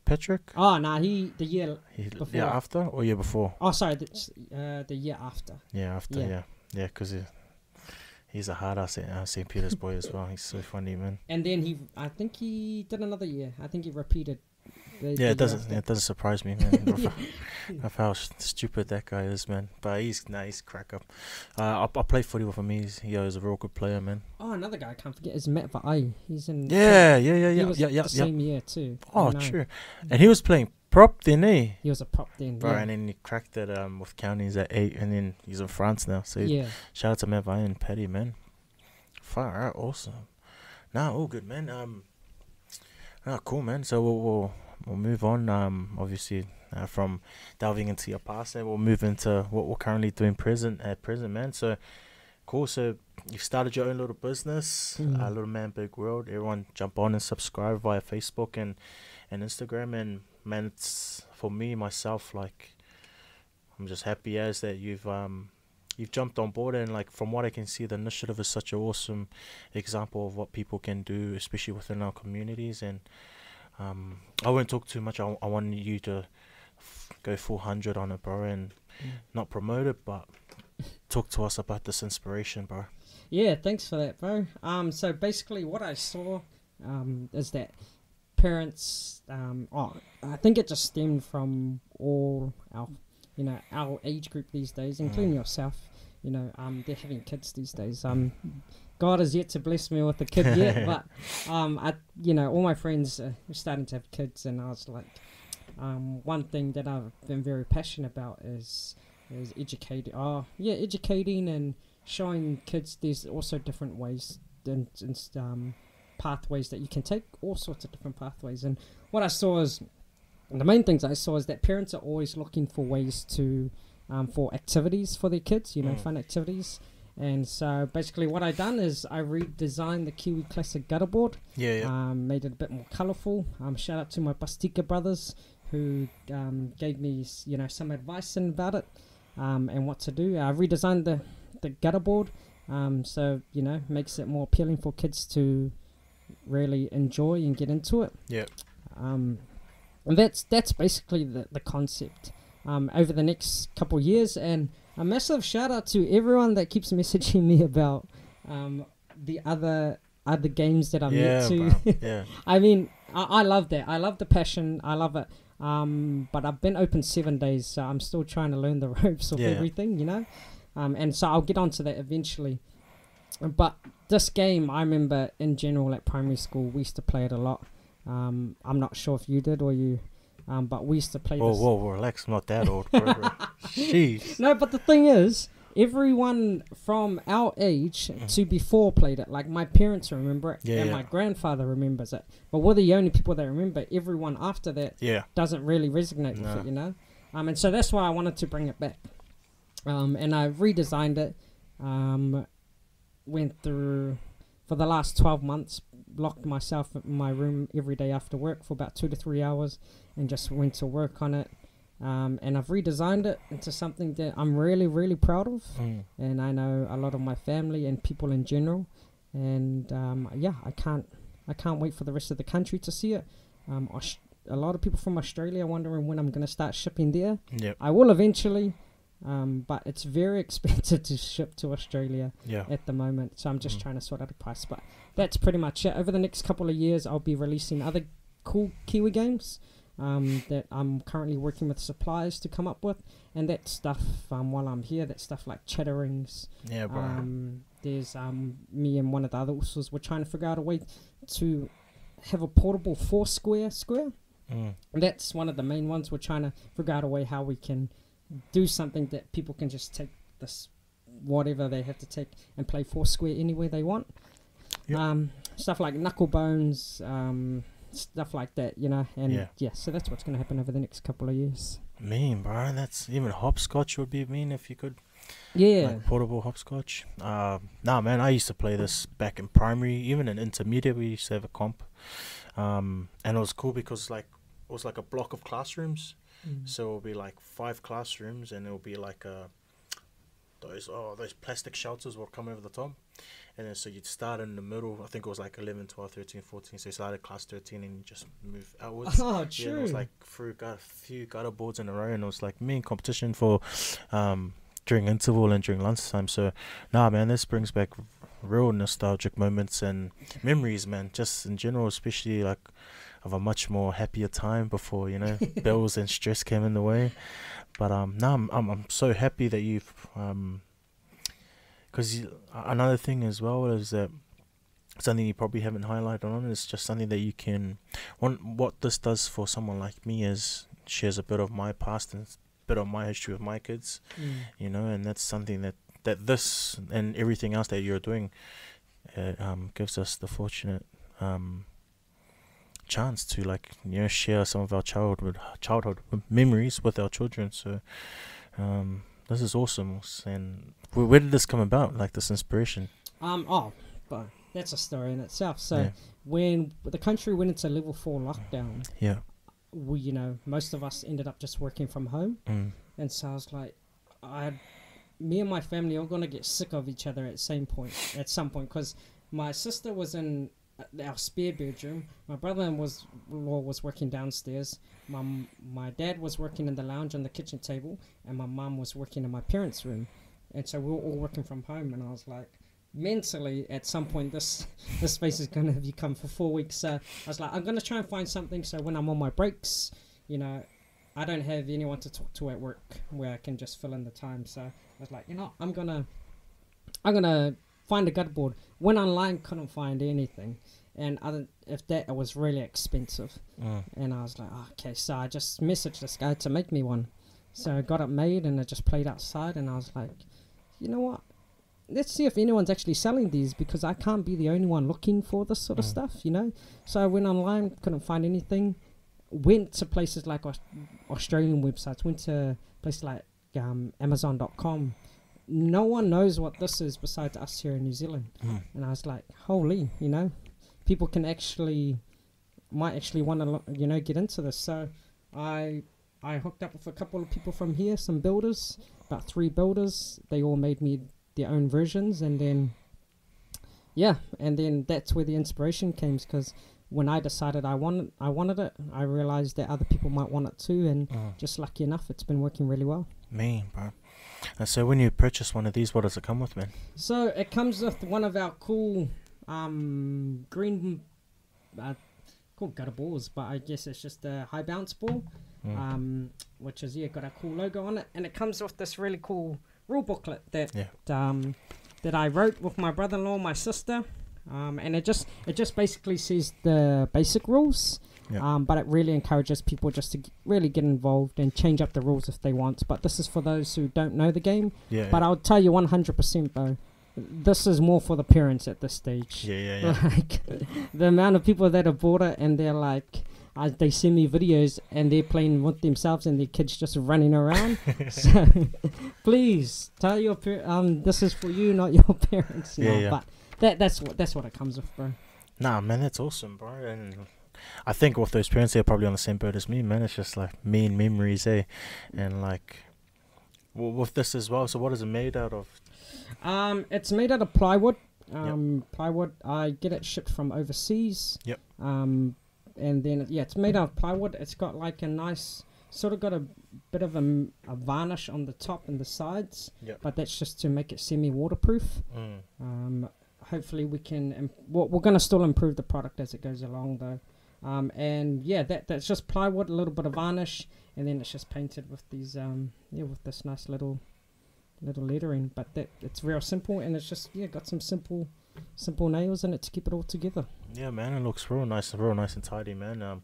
S1: Patrick.
S2: Oh no, the year before.
S1: Yeah, after or year before.
S2: Oh, sorry, the year after.
S1: Yeah, after. Yeah, because he's a hard ass St. Peter's boy as well. He's so funny, man.
S2: And then I think he did another year. I think he repeated.
S1: It doesn't surprise me, man. of how stupid that guy is, man. But he's nice, crack up. I play footy with him. He's a real good player, man.
S2: Oh, another guy I can't forget is Matt I. He's in.
S1: Yeah.
S2: He was the same year too.
S1: Oh, true. And he was playing prop then, eh?
S2: He was a prop then,
S1: bro. Yeah. And then he cracked it with counties at 8, and then he's in France now. So shout out to Matt I and Paddy, man. Far out, awesome. Nah, all good, man. Cool, man. So we'll move on. Obviously, from delving into your past, and we'll move into what we're currently doing at present, man. So cool. So you've started your own little business, Little Man Big World. Everyone jump on and subscribe via Facebook and Instagram. And man, it's for me myself, like I'm just happy as that you've jumped on board, and like from what I can see, the initiative is such an awesome example of what people can do, especially within our communities. And I won't talk too much. I want you to go full 100 on it, bro, and not promote it, but talk to us about this inspiration, bro.
S2: Yeah, thanks for that, bro. So basically what I saw is that parents, I think it just stemmed from all our age group these days, including yourself. They're having kids these days. God has yet to bless me with a kid yet, but all my friends are starting to have kids, and I was like, one thing that I've been very passionate about is educating and showing kids there's also different ways and pathways that you can take, all sorts of different pathways. And what I saw is, the main things I saw is that parents are always looking for ways to for activities for their kids, fun activities. And so basically what I done is I redesigned the Kiwi Classic gutter board. Made it a bit more colourful. Shout out to my Bastika brothers who gave me some advice about it and what to do. I redesigned the gutter board so makes it more appealing for kids to really enjoy and get into it. And that's basically the concept over the next couple of years. And a massive shout out to everyone that keeps messaging me about the other games that I'm into. I mean, I love that. I love the passion. I love it. But I've been open 7 days, so I'm still trying to learn the ropes of everything, and so I'll get onto that eventually. But this game, I remember in general at primary school, we used to play it a lot. I'm not sure if you did or you... but we used to play this.
S1: Whoa, relax. I'm not that old, bro. Jeez.
S2: No, but the thing is, everyone from our age to before played it. Like, my parents remember it, and my grandfather remembers it. But we're the only people that remember. Everyone after that doesn't really resonate with it, and so that's why I wanted to bring it back. And I redesigned it. Went through, for the last 12 months, locked myself in my room every day after work for about 2 to 3 hours and just went to work on it. And I've redesigned it into something that I'm really, really proud of. And I know a lot of my family and people in general. And I can't wait for the rest of the country to see it. A lot of people from Australia are wondering when I'm going to start shipping there. I will eventually. But it's very expensive to ship to Australia at the moment, so I'm just trying to sort out a price. But that's pretty much it. Over the next couple of years, I'll be releasing other cool Kiwi games that I'm currently working with suppliers to come up with, and that stuff while I'm here, that stuff like Chatterings. There's me and one of the other usos, we're trying to figure out a way to have a portable 4 square. That's one of the main ones. We're trying to figure out a way how we can do something that people can just take this whatever they have to take and play 4 square anywhere they want. Stuff like knuckle bones, stuff like that, you know. And so that's what's going to happen over the next couple of years.
S1: Mean, bro. That's even hopscotch would be mean if you could.
S2: Yeah.
S1: Like portable hopscotch. Nah, man, I used to play this back in primary, even in intermediate. We used to have a comp, and it was cool because like it was like a block of classrooms. So it'll be like 5 classrooms, and it'll be like those plastic shelters will come over the top, and then so you'd start in the middle. I think it was like 11, 12, 13, 14. So you started class 13 and you just move outwards.
S2: Oh, true.
S1: Yeah, and it was like through a few gutter boards in a row, and it was like me in competition for during interval and during lunchtime. So nah, man, this brings back real nostalgic moments and memories, man, just in general, especially like of a much more happier time before, you know, bills and stress came in the way. But no, I'm so happy that you've because another thing as well is that something you probably haven't highlighted on is just something that you can what this does for someone like me is shares a bit of my past and a bit of my history with my kids, you know, and that's something that this and everything else that you're doing gives us the fortunate chance to, like, you know, share some of our childhood memories with our children. So this is awesome. And where did this come about, like this inspiration?
S2: But that's a story in itself. So when the country went into level 4 lockdown, we, you know, most of us ended up just working from home. And so I was like, me and my family are gonna get sick of each other at some point, because my sister was in our spare bedroom, my brother-in-law was working downstairs, my dad was working in the lounge on the kitchen table, and my mum was working in my parents' room. And so we were all working from home, and I was like, mentally at some point this space is going to become for 4 weeks. So I was like, I'm going to try and find something so when I'm on my breaks, you know, I don't have anyone to talk to at work where I can just fill in the time. So I was like, you know, I'm gonna find a gut board. Went online, couldn't find anything, and it was really expensive. And I was like, okay, so I just messaged this guy to make me one. So I got it made, and I just played outside, and I was like, you know what, let's see if anyone's actually selling these, because I can't be the only one looking for this sort of stuff, you know. So I went online, couldn't find anything, went to places like Australian websites, went to places like Amazon.com. No one knows what this is besides us here in New Zealand. And I was like, holy, you know, people might actually want to, you know, get into this. So I hooked up with a couple of people from here, some builders, about 3 builders. They all made me their own versions, and then that's where the inspiration came, because when I decided I wanted it, I realized that other people might want it too, and just lucky enough, it's been working really well. Man, bro. And so when you purchase one of these, what does it come with, man? So it comes with one of our cool green called gutter balls, but I guess it's just a high bounce ball, which is got a cool logo on it, and it comes with this really cool rule booklet that I wrote with my brother-in-law, my sister, and it just basically says the basic rules. But it really encourages people just to really get involved and change up the rules if they want. But this is for those who don't know the game. But I'll tell you 100%, though, this is more for the parents at this stage. Like, the amount of people that have bought it, and they're like, they send me videos and they're playing with themselves and their kids just running around. So please tell your this is for you, not your parents. But that's what it comes with, bro. Nah, man, that's awesome, bro. And I think with those parents, they're probably on the same boat as me, man. It's just like mean memories, and like with this as well. So what is it made out of? It's made out of plywood. Plywood. I get it shipped from overseas. And then it's made out of plywood. It's got like a nice got a bit of a varnish on the top and the sides. But that's just to make it semi-waterproof. Hopefully we can. We're gonna still improve the product as it goes along, though. And that's just plywood, a little bit of varnish, and then it's just painted with these with this nice little lettering. But it's real simple, and it's just got some simple nails in it to keep it all together. Yeah, man, it looks real nice and tidy, man.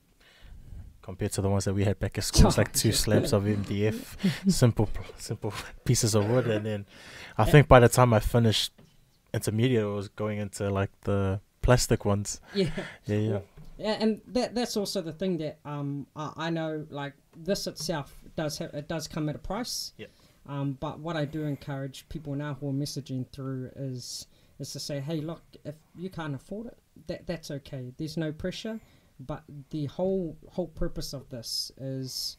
S2: Compared to the ones that we had back at school, it's like 2 slabs of MDF, simple pieces of wood, and then I think by the time I finished intermediate, I was going into like the plastic ones. and that's also the thing that I know, like this itself does come at a price.
S1: Yep.
S2: But what I do encourage people now who are messaging through is to say, hey, look, if you can't afford it, that's okay. There's no pressure. But the whole purpose of this is,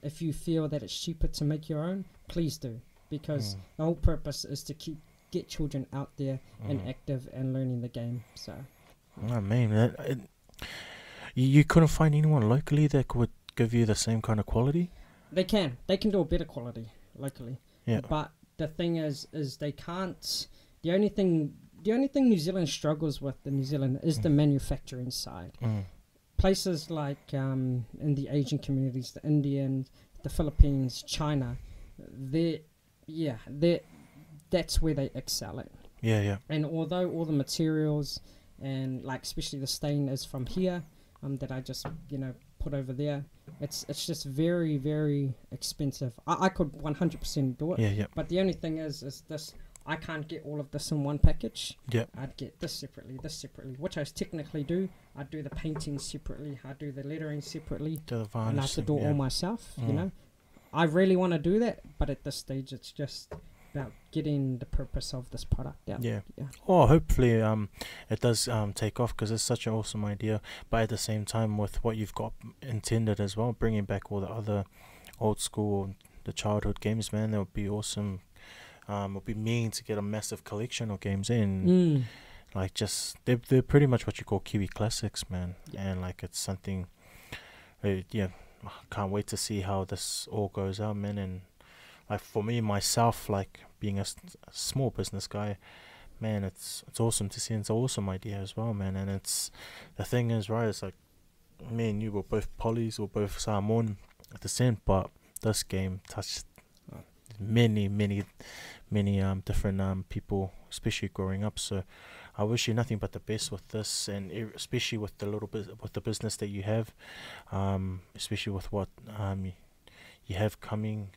S2: if you feel that it's cheaper to make your own, please do, because the whole purpose is to get children out there and active and learning the game. So,
S1: I mean, you couldn't find anyone locally that would give you the same kind of quality.
S2: They can do a better quality locally.
S1: Yeah.
S2: But the thing is they can't. The only thing New Zealand struggles with in New Zealand is the manufacturing side. Places like in the Asian communities, the Indian, the Philippines, China, that's where they excel at.
S1: Yeah.
S2: And although all the materials and like especially the stain is from here, that I just put over there, it's just very, very expensive. I could 100% do it.
S1: Yeah.
S2: But the only thing is this. I can't get all of this in one package.
S1: Yeah.
S2: I'd get this separately, which I technically do. I do the painting separately. I do the lettering separately.
S1: The
S2: and I have to do it all myself, I really want to do that, but at this stage it's just about getting the purpose of this product out.
S1: Yeah. Oh, hopefully it does take off, because it's such an awesome idea. But at the same time, with what you've got intended as well, bringing back all the other old school, the childhood games, man, that would be awesome. It would be mean to get a massive collection of games in. Like, just they're pretty much what you call Kiwi classics, man. And like, it's something. I can't wait to see how this all goes out, man. And like for me myself, like being a small business guy, man, it's awesome to see. And it's an awesome idea as well, man. And it's the thing is, right? It's like me and you were both Polys, or both Samoan descent, but this game touched many different people, especially growing up. So I wish you nothing but the best with this, and especially with the little bit with the business that you have, especially with what you have coming.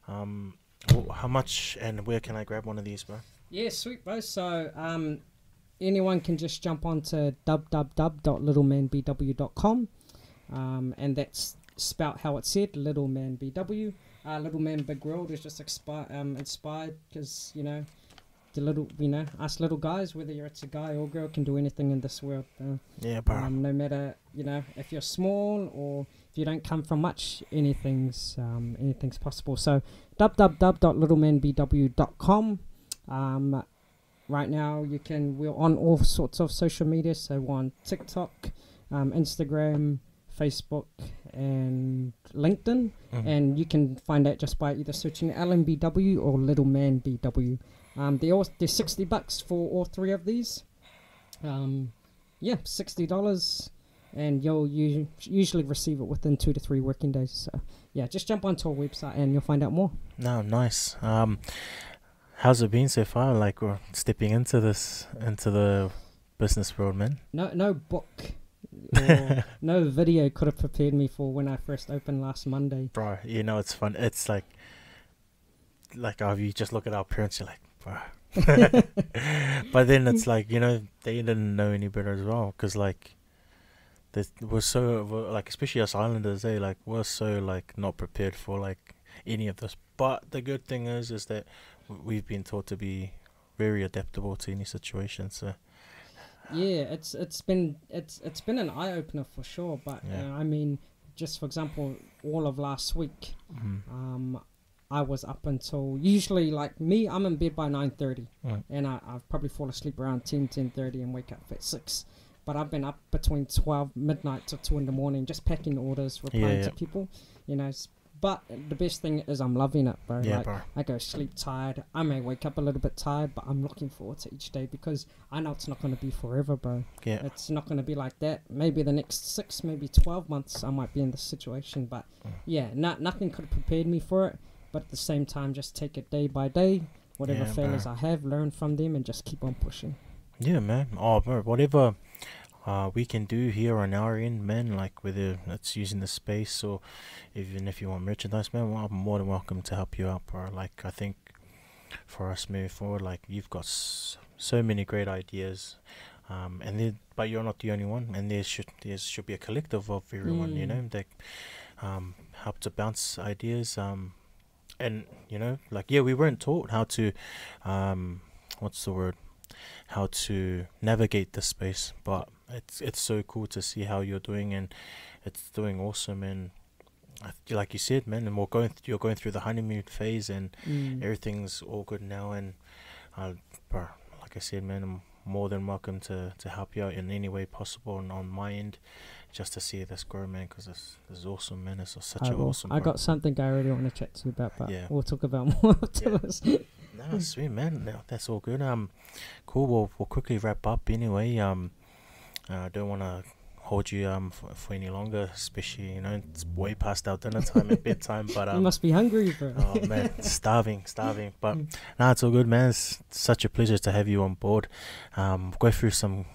S1: How much and where can I grab one of these, bro?
S2: Yeah, sweet, bro. So anyone can just jump onto www.littlemanbw.com, and that's spelt how it's said, Little Man BW. Little Man Big World is just inspired because the little us little guys, whether it's a guy or girl, can do anything in this world.
S1: Yeah, bro.
S2: No matter if you're small or if you don't come from much, anything's possible. So www.littlemanbw.com. Right now we're on all sorts of social media. So we're on TikTok, Instagram, Facebook, and LinkedIn, and you can find that just by either searching LMBW or Little Man BW. They're $60 for all three of these. $60, and you'll usually receive it within 2 to 3 working days. So yeah, just jump onto our website and you'll find out more.
S1: No, nice. How's it been so far? Like, we're stepping into the business world, man.
S2: No book. Or no video could have prepared me for when I first opened last Monday.
S1: Bro, it's fun. It's like you just look at our parents, you're like, bro. But then it's like, they didn't know any better as well, because like we're so like, especially us islanders, we're so like not prepared for like any of this. But the good thing is that we've been taught to be very adaptable to any situation. So
S2: yeah, it's been an eye opener for sure. But I mean, just for example, all of last week, I was up until, usually like me, I'm in bed by 9:30, and I've probably fall asleep around 10:30 and wake up at 6. But I've been up between 12 midnight to 2 in the morning, just packing orders, replying to people, But the best thing is I'm loving it, bro.
S1: Yeah, bro.
S2: I go sleep tired. I may wake up a little bit tired, but I'm looking forward to each day because I know it's not going to be forever, bro.
S1: Yeah.
S2: It's not going to be like that. Maybe the next 6, maybe 12 months I might be in this situation. But nothing could have prepared me for it. But at the same time, just take it day by day. Whatever failures I have, learn from them and just keep on pushing. Yeah,
S1: man. Oh, bro, whatever we can do here on our end, man, like whether it's using the space or even if you want merchandise, man, well, I'm more than welcome to help you out, bro. Like, I think for us moving forward, like, you've got so many great ideas. And then, but you're not the only one, and there should be a collective of everyone, you know, that help to bounce ideas. And you know, like, yeah, we weren't taught how to, what's the word, how to navigate this space, but it's so cool to see how you're doing, and it's doing awesome. And like you said, man, and you're going through the honeymoon phase, and everything's all good now. And bro, like I said, man, I'm more than welcome to help you out in any way possible, and on my end, just to see this grow, man, because this is awesome, man. It's such an awesome.
S2: I got something I really want to chat to you about, but
S1: yeah,
S2: we'll talk about more afterwards.
S1: No, sweet, man. No, that's all good. Cool. We'll quickly wrap up anyway. I don't want to hold you for any longer, especially, you know, it's way past our dinner time and bedtime. But
S2: you must be hungry, bro.
S1: Oh man, starving. But no, it's all good, man. It's such a pleasure to have you on board. Go through some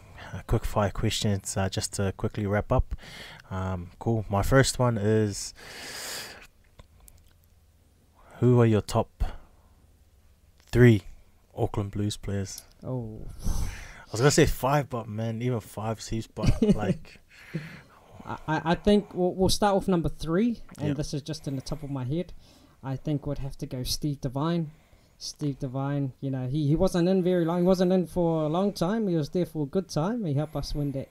S1: quick fire questions just to quickly wrap up. Cool. My first one is, who are your top 3 Auckland Blues players?
S2: Oh,
S1: I was gonna say 5, but man, even 5's heaps. But like,
S2: I think we'll start with number 3, and this is just in the top of my head. I think we'd have to go Steve Devine. Steve Devine, you know, he wasn't in very long. He wasn't in for a long time. He was there for a good time. He helped us win that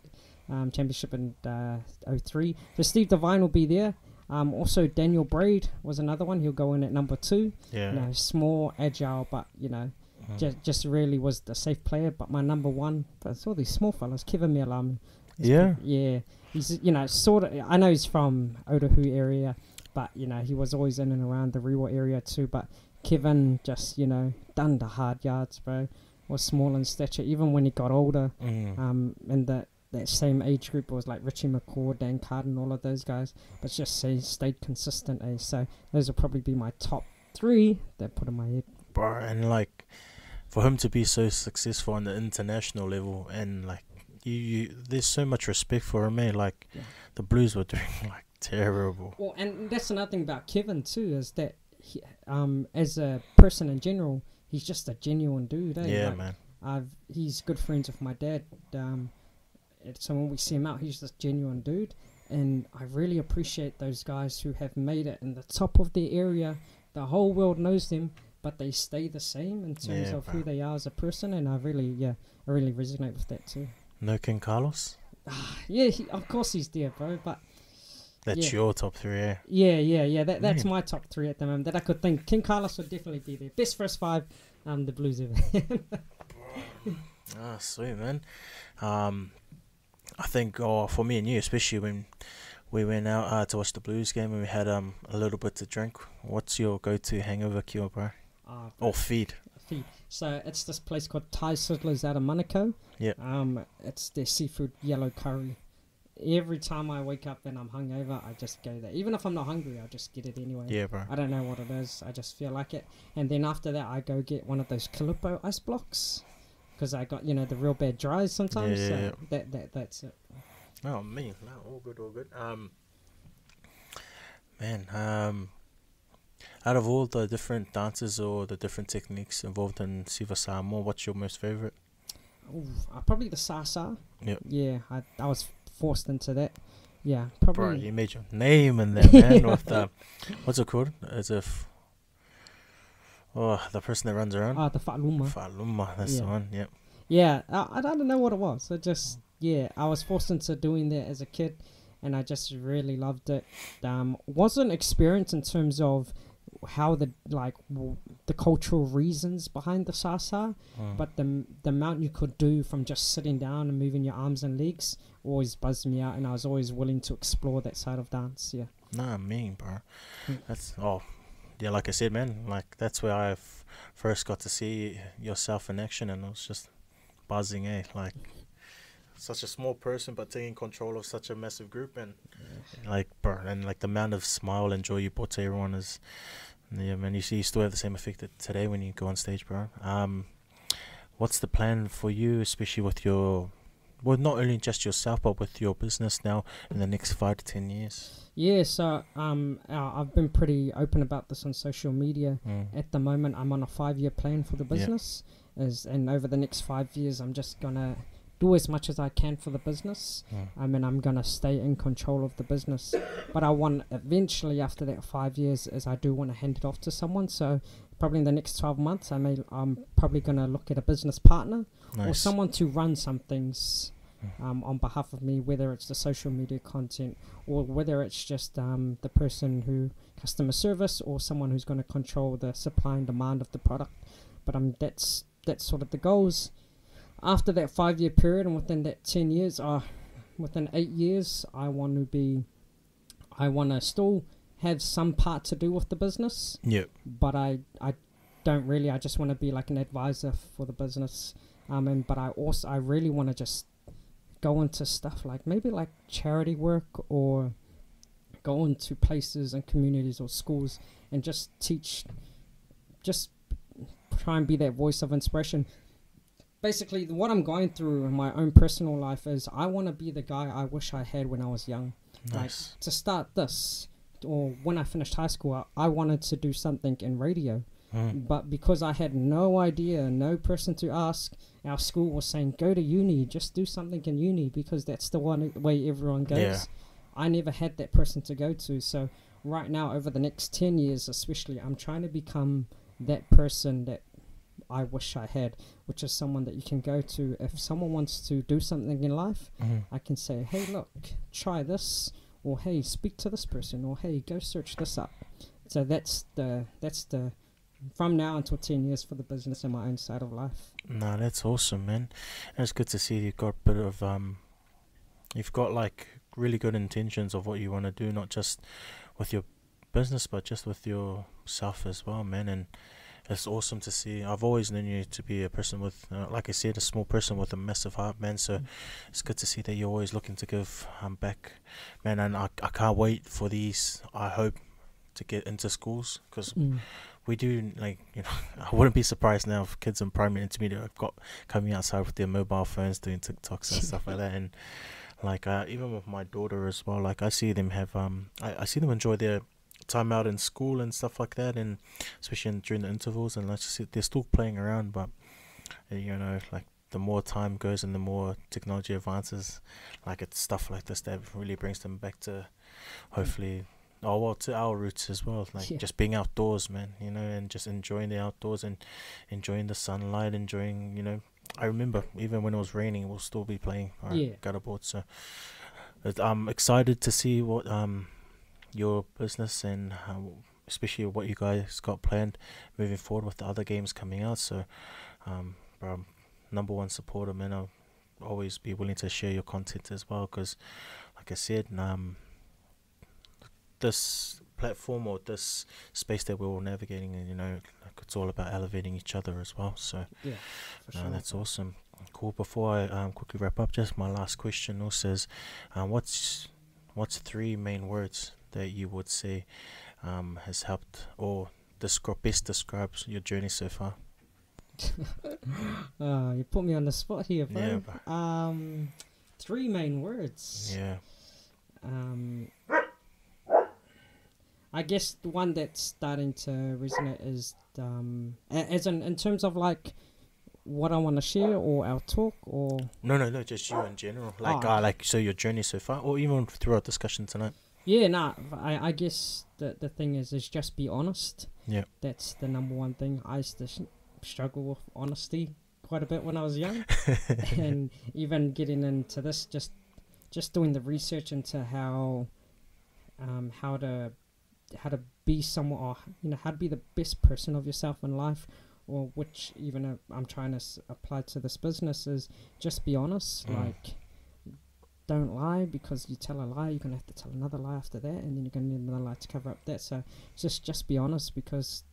S2: championship in 03. So Steve Devine will be there. Also Daniel Braid was another one. He'll go in at number 2.
S1: Yeah.
S2: You know, small, agile, but you know, just really was the safe player. But my number 1, that's all these small fellas. Kevin Mialami. Yeah. He's, you know, sort of. I know he's from Otahu area, but you know, he was always in and around the Rewa area too. But Kevin just, you know, done the hard yards, bro. Was small in stature, even when he got older. And that same age group was like Richie McCaw, Dan Carden, all of those guys. But just stayed consistent, eh? So those will probably be my top 3 that put in my head.
S1: Bro, and like, for him to be so successful on the international level, and like, you there's so much respect for him, eh? Like, the Blues were doing like terrible. Well,
S2: and that's another thing about Kevin too, is that he, as a person in general, he's just a genuine dude, eh?
S1: Yeah,
S2: like,
S1: man.
S2: He's good friends with my dad. So when we see him out, he's this genuine dude, and I really appreciate those guys who have made it in the top of their area. The whole world knows them, but they stay the same in terms of who they are as a person, and I really resonate with that too.
S1: No King Carlos?
S2: Yeah, of course he's there, bro, but
S1: that's your top 3, eh?
S2: Yeah. That's my top 3 at the moment that I could think. King Carlos would definitely be there. Best first 5, the Blues ever.
S1: Sweet, man. I think, for me and you, especially when we went out to watch the Blues game and we had a little bit to drink. What's your go-to hangover cure, bro? Or feed?
S2: Feed. So it's this place called Thai Sizzlers out of Manukau.
S1: Yeah.
S2: It's their seafood yellow curry. Every time I wake up and I'm hungover, I just go there. Even if I'm not hungry, I'll just get it anyway.
S1: Yeah, bro.
S2: I don't know what it is. I just feel like it. And then after that, I go get one of those Calippo ice blocks. Because I got, you know, the real bad dries sometimes.
S1: Yeah.
S2: That's it.
S1: Oh, me. No, all good. Man, out of all the different dances or the different techniques involved in Siva Samoa, what's your most favorite?
S2: Probably the Sasa.
S1: Yep.
S2: Yeah, I was forced into that. Yeah, probably.
S1: Bro, you made your name in there, man. With the, what's it called? As if, the person that runs around.
S2: The Faaluma.
S1: Faaluma, that's the one. Yep.
S2: Yeah, I don't know what it was. I just I was forced into doing that as a kid, and I just really loved it. Wasn't experienced in terms of how the cultural reasons behind the Sasa, but the amount you could do from just sitting down and moving your arms and legs always buzzed me out, and I was always willing to explore that side of dance. Yeah.
S1: Nah, mean, bro. That's yeah, like I said, man, like that's where I first got to see yourself in action, and it was just buzzing, eh? Like, such a small person, but taking control of such a massive group, and like, bro, and like the amount of smile and joy you brought to everyone is, yeah, man. You still have the same effect today when you go on stage, bro. What's the plan for you, especially with your, well, not only just yourself, but with your business now in the next 5 to 10 years?
S2: Yeah, so I've been pretty open about this on social media. At the moment, I'm on a 5-year plan for the business, and over the next 5 years, I'm just gonna do as much as I can for the business. I mean, I'm gonna stay in control of the business, but I want eventually, after that 5 years, is I do want to hand it off to someone. So probably in the next 12 months, I'm probably gonna look at a business partner or someone to run some things on behalf of me, whether it's the social media content or whether it's just the person who customer service or someone who's going to control the supply and demand of the product. But that's sort of the goals. After that 5-year period and within that 10 years, within 8 years, I want to still have some part to do with the business.
S1: Yep.
S2: But I don't really. I just want to be like an advisor for the business. But I really want to just go into stuff like maybe like charity work or go into places and communities or schools and just teach, just try and be that voice of inspiration. Basically, what I'm going through in my own personal life is I want to be the guy I wish I had when I was young. Like, to start this, or when I finished high school, I wanted to do something in radio. But because I had no idea, no person to ask, our school was saying, go to uni, just do something in uni, because that's the one way everyone goes.
S1: Yeah.
S2: I never had that person to go to. So right now, over the next 10 years especially, I'm trying to become that person that I wish I had, which is someone that you can go to. If someone wants to do something in life, I can say, hey, look, try this, or hey, speak to this person, or hey, go search this up. So that's the from now until 10 years for the business and my own side of life.
S1: No, that's awesome, man. And it's good to see you've got a bit of you've got like really good intentions of what you want to do, not just with your business but just with yourself as well, man. And it's awesome to see. I've always known you to be a person with, like I said, a small person with a massive heart, man. So it's good to see that you're always looking to give back, man. And I can't wait for these, I hope, to get into schools, because we do, like, you know, I wouldn't be surprised now if kids in primary and intermediate have got coming outside with their mobile phones doing TikToks and stuff like that. And like even with my daughter as well, like I see them have I see them enjoy their time out in school and stuff like that, and especially during the intervals, and let's just see, they're still playing around. But you know, like the more time goes and the more technology advances, like it's stuff like this that really brings them back to hopefully to our roots as well, like just being outdoors, man, you know, and just enjoying the outdoors and enjoying the sunlight, enjoying, you know, I remember even when it was raining we'll still be playing gutter board. So I'm excited to see what your business and especially what you guys got planned moving forward with the other games coming out. So bro, I'm #1 supporter, man. I'll always be willing to share your content as well, because like I said, this platform or this space that we're all navigating, and you know, like it's all about elevating each other as well. So
S2: for sure.
S1: That's awesome. Cool. Before I quickly wrap up, just my last question also is, what's 3 main words that you would say has helped or best describes your journey so far?
S2: You put me on the spot here, bro.
S1: Yeah, bro.
S2: 3 main words.
S1: Yeah.
S2: I guess the one that's starting to resonate is as in terms of like what I want to share, or our talk, or
S1: no, just you in general, like like so your journey so far, or even throughout discussion tonight.
S2: I guess the thing is just be honest. Yeah, that's the #1 thing. I used to struggle with honesty quite a bit when I was young, and even getting into this, just doing the research into how to be someone, or you know, how to be the best person of yourself in life, or which even I'm trying to apply to this business, is just be honest. Like, don't lie, because you tell a lie, you're gonna have to tell another lie after that, and then you're gonna need another lie to cover up that. So just be honest, because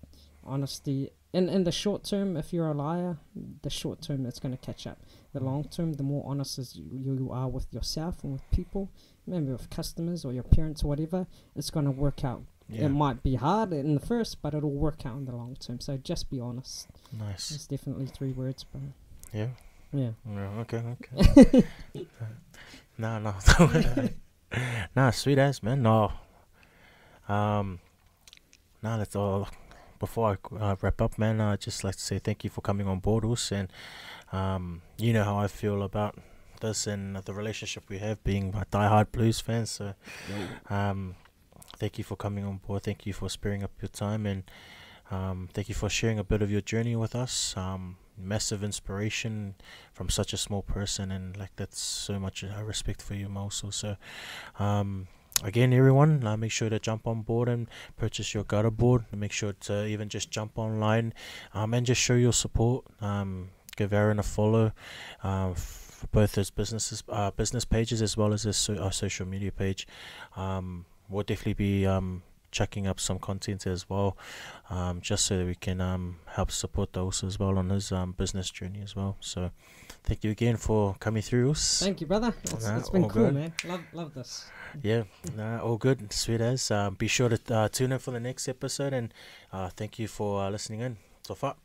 S2: honesty in the short term, if you're a liar, the short term it's gonna catch up. The long term, the more honest as you are with yourself and with people, maybe with customers or your parents or whatever, it's gonna work out. It might be hard in the first, but it'll work out in the long term. So just be honest.
S1: Nice.
S2: It's definitely 3 words, bro.
S1: Yeah. Okay. No. Nah, sweet ass, man. No. That's all. Before I wrap up, man, I'd just like to say thank you for coming on board, also, and you know how I feel about this and the relationship we have, being diehard blues fans. So, thank you for coming on board. Thank you for sparing up your time, and thank you for sharing a bit of your journey with us. Massive inspiration from such a small person, and like that's so much respect for you also. So again, everyone, make sure to jump on board and purchase your gutter board. Make sure to even just jump online and just show your support. Give Aaron a follow for both his business pages as well as his social media page. We'll definitely be chucking up some content as well, just so that we can help support those as well on his business journey as well. So thank you again for coming through us.
S2: Thank you, brother. It's been cool, man. Love this.
S1: Yeah, all good, sweet as. Be sure to tune in for the next episode, and thank you for listening in. So far.